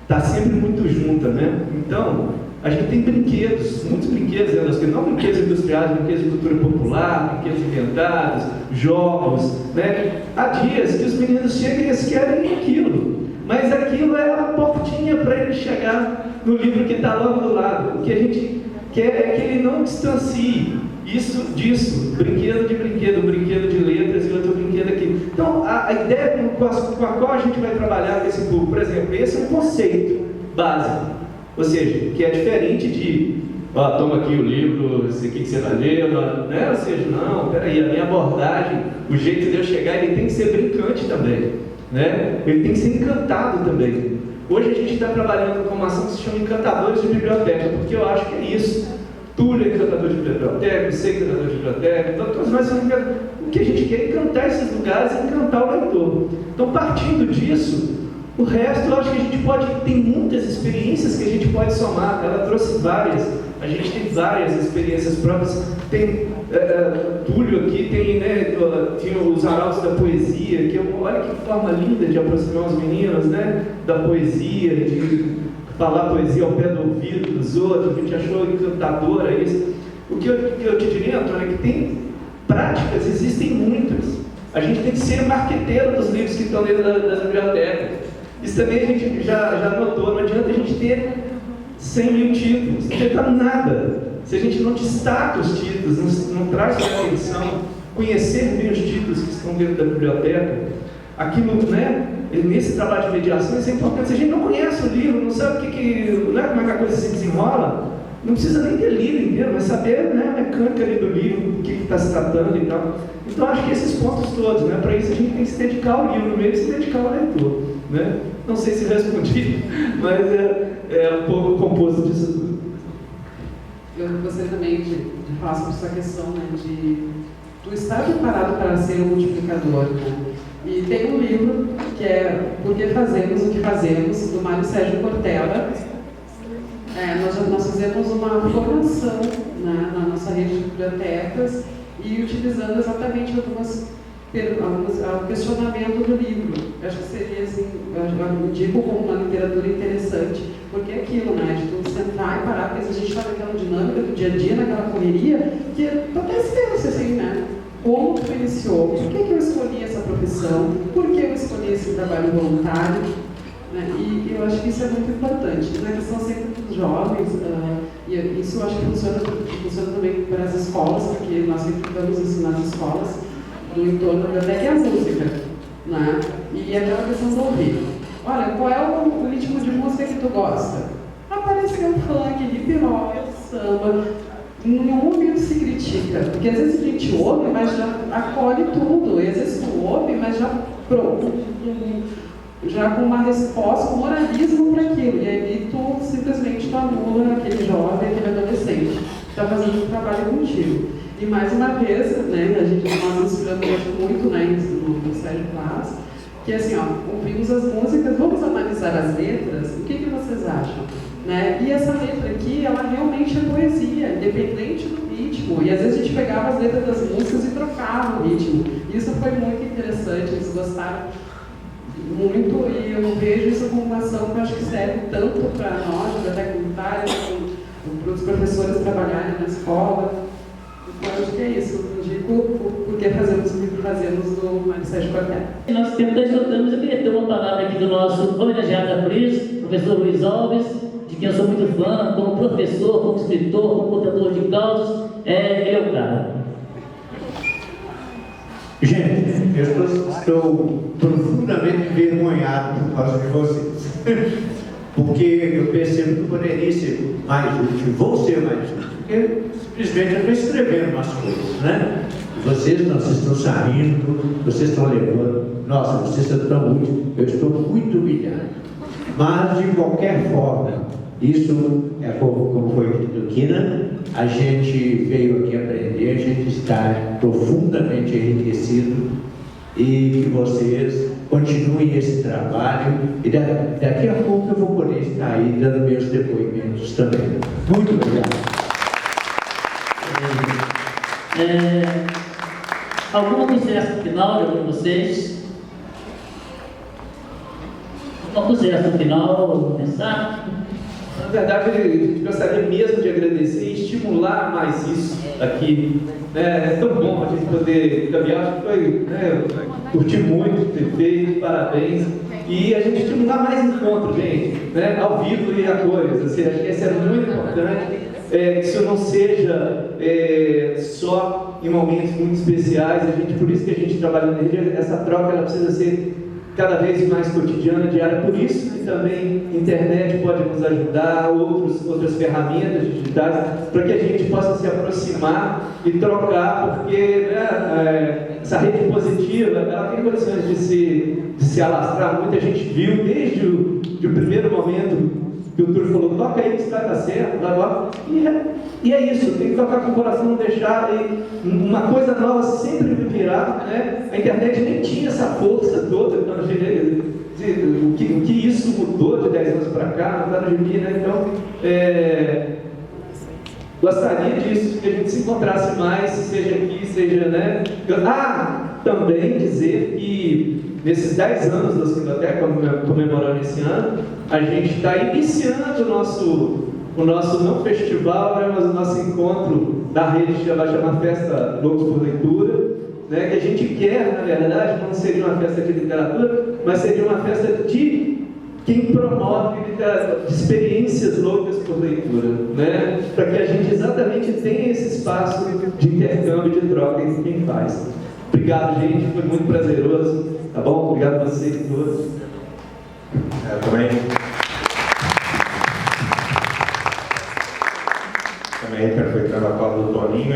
está sempre muito junta, né? Então, A gente tem brinquedos, muitos brinquedos, né? Não brinquedos industriais, brinquedos de cultura popular, brinquedos inventados, jogos, né? Há dias que os meninos chegam e eles querem aquilo, mas aquilo é a portinha para ele chegar no livro que está lá do lado. O que a gente quer é que ele não distancie isso disso, brinquedo de brinquedo, brinquedo de letras e outro brinquedo aqui. Então, a ideia com a qual a gente vai trabalhar com esse público, por exemplo, esse é um conceito básico, ou seja, que é diferente de, ó, toma aqui o livro, esse aqui que você vai ler, né? Ou seja, não, peraí, a minha abordagem, o jeito de eu chegar, ele tem que ser brincante também, né? Ele tem que ser encantado também. Hoje a gente está trabalhando com uma ação que se chama Encantadores de Biblioteca, porque eu acho que é isso. Túlio é encantador de biblioteca, você é encantador de biblioteca, então todos nós somos encantadores. O que a gente quer é encantar esses lugares e encantar o leitor. Então, partindo disso, o resto, eu acho que a gente pode, tem muitas experiências que a gente pode somar. Ela trouxe várias, a gente tem várias experiências próprias. Tem Túlio aqui, tem, né, tinha os arautos da poesia, que olha que forma linda de aproximar os meninos, né, da poesia, de falar poesia ao pé do ouvido dos outros. A gente achou encantadora isso. O que eu te diria, Antônio, é que tem práticas, existem muitas. A gente tem que ser marqueteiro dos livros que estão dentro das bibliotecas. Isso também a gente já notou. Não adianta a gente ter 100 mil títulos, não adianta nada se a gente não destaca os títulos, não traz sua atenção, conhecer bem os títulos que estão dentro da biblioteca. Aquilo, né? Nesse trabalho de mediação, isso é importante. Se a gente não conhece o livro, não sabe né, como é que a coisa se desenrola, não precisa nem ter lido inteiro, mas saber, né, a mecânica ali do livro, do que está se tratando e tal. Então, acho que esses pontos todos, né, para isso a gente tem que se dedicar ao livro, no meio de se dedicar ao leitor. Né? Não sei se respondi, mas é um pouco composto disso tudo. Eu gostaria também de falar sobre essa questão, né, do estar preparado para ser um multiplicador. Né? E tem um livro que é Por que Fazemos o que Fazemos, do Mário Sérgio Cortella. Nós fizemos uma formação, né, na nossa rede de bibliotecas e utilizando exatamente alguns questionamento do livro. Eu acho que seria assim, eu digo como uma literatura interessante, porque é aquilo, né, de tu sentar e parar, porque a gente está naquela dinâmica do dia a dia, naquela correria, que tu até esquece, assim, né? Como tu iniciou, por que eu escolhi essa profissão, por que eu escolhi esse trabalho voluntário, né? E eu acho que isso é muito importante. Na questão sempre dos jovens, e isso eu acho que funciona também para as escolas, porque nós sempre damos isso nas escolas, no entorno da biblioteca, é a música, né? E aquela questão do ouvir. Olha, qual é o ritmo de música que tu gosta? Parece que é um funk, hip hop, samba. Em nenhum momento se critica, porque às vezes a gente ouve, mas já acolhe tudo, e às vezes tu ouve, mas já pronto, já com uma resposta, um moralismo para aquilo, e aí tu simplesmente anula aquele jovem, aquele adolescente que está fazendo um trabalho contigo. E mais uma vez, né, nós inspiramos muito, né, no Sérgio Plas, que assim, ó, ouvimos as músicas, vamos analisar as letras, o que vocês acham? Né? E essa letra aqui, ela realmente é poesia, independente do ritmo. E às vezes a gente pegava as letras das músicas e trocava o ritmo. Isso foi muito interessante, eles gostaram muito, e eu vejo isso como uma ação que eu acho que serve tanto para nós, biblioteca comunitária, como para os professores trabalharem na escola. Então, eu acho que é isso. Eu digo porque fazemos o que fazemos do Mário Sérgio Cortella. Nós tentamos, eu queria ter uma palavra aqui do nosso homenageado por isso, professor Luiz Alves, de quem eu sou muito fã, como professor, como escritor, como contador de causos, ele é o cara. Gente, eu estou profundamente envergonhado por causa de vocês. Porque eu percebo que poderia ser mais útil, vou ser mais útil, porque simplesmente eu estou escrevendo umas coisas, né? Vocês estão saindo, vocês estão levando, nossa, vocês são tão úteis, eu estou muito humilhado. Mas, de qualquer forma, isso é como foi dito aqui, né? A gente veio aqui aprender, a gente está profundamente enriquecido e que vocês continuem esse trabalho e daqui a pouco eu vou poder estar aí dando meus depoimentos também. Muito obrigado. Alguma consideração final de algum de vocês? Uma consideração final, vamos começar? Na verdade, a gente gostaria mesmo de agradecer e estimular mais isso aqui. É tão bom a gente poder caminhar, acho que foi, curti muito ter feito, parabéns. E a gente estimular mais encontros, gente, ao vivo e a cores. Assim, acho que isso é muito importante, que isso não seja só em momentos muito especiais. Por isso que a gente trabalha na rede, essa troca ela precisa ser cada vez mais cotidiana, diária. Por isso que também a internet pode nos ajudar, outras ferramentas digitais, para que a gente possa se aproximar e trocar, porque essa rede positiva, ela tem condições de se alastrar. Muita gente viu desde o primeiro momento que o Túlio falou, toca aí que vai dar certo, e é isso, tem que tocar com o coração, não deixar uma coisa nova sempre virar, A internet nem tinha essa força toda, quando a gente, o que isso mudou de 10 anos para cá, não está no gibi, Então, gostaria disso, que a gente se encontrasse mais, seja aqui, seja, também dizer que nesses 10 anos da Sinoteca, comemorando esse ano, a gente está iniciando o nosso não festival, mas o nosso encontro da rede, que vai chamar Festa Loucos por Leitura, que a gente quer, na verdade, não seria uma festa de literatura, mas seria uma festa de quem promove experiências loucas por leitura, para que a gente exatamente tenha esse espaço de intercâmbio, de troca entre quem faz. Obrigado, gente, foi muito prazeroso, tá bom? Obrigado a vocês todos. Também aproveitando a fala do Toninho,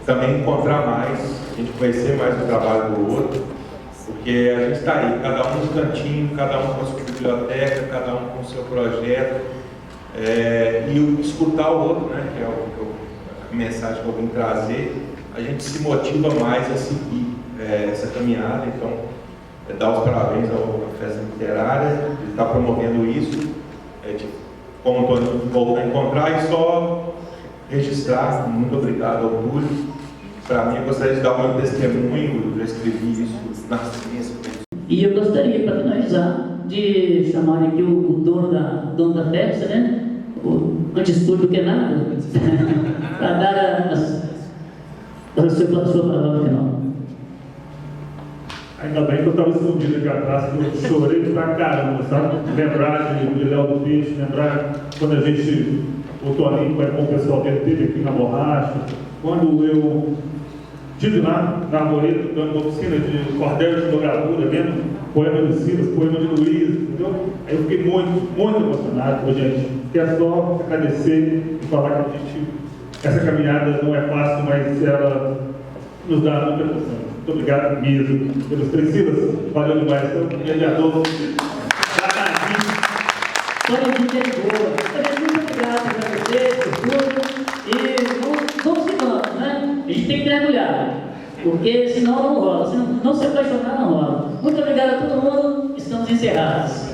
também encontrar mais, a gente conhecer mais o trabalho do outro, porque a gente está aí, cada um no cantinho, cada um com a sua biblioteca, cada um com o seu projeto, e escutar o outro, que é a mensagem que eu vim trazer, a gente se motiva mais a seguir essa caminhada. Então, dar os parabéns à Festa Literária, de estar promovendo isso, como o Toninho voltou a encontrar, e só registrar, muito obrigado ao Túlio. Para mim, eu gostaria de dar o meu testemunho, eu escrevi isso na ciência. E eu gostaria, para finalizar, de chamar aqui o dono da festa, antes de tudo do que nada, para dar a sua palavra final. Ainda bem que eu estava escondido aqui atrás, que eu chorei pra caramba, sabe? Lembrar de Léo do Peixe, lembrar quando o Toninho com o pessoal dele teve aqui na Borracha, quando eu estive lá na Arvoredo, dando uma oficina de cordel de dobradura, vendo poema do Silas, poema de Luiz, entendeu? Aí eu fiquei muito, muito emocionado, gente. Quero só agradecer e falar que essa caminhada não é fácil, mas ela nos dá muita emoção. Muito obrigado mesmo pelos 3 Silas. Valeu demais. Mediador. Muito obrigado para vocês, por tudo. E vamos que vamos, A gente tem que mergulhar, porque senão não rola. Se não se apaixonar, não rola. Muito obrigado a todo mundo. Estamos encerrados.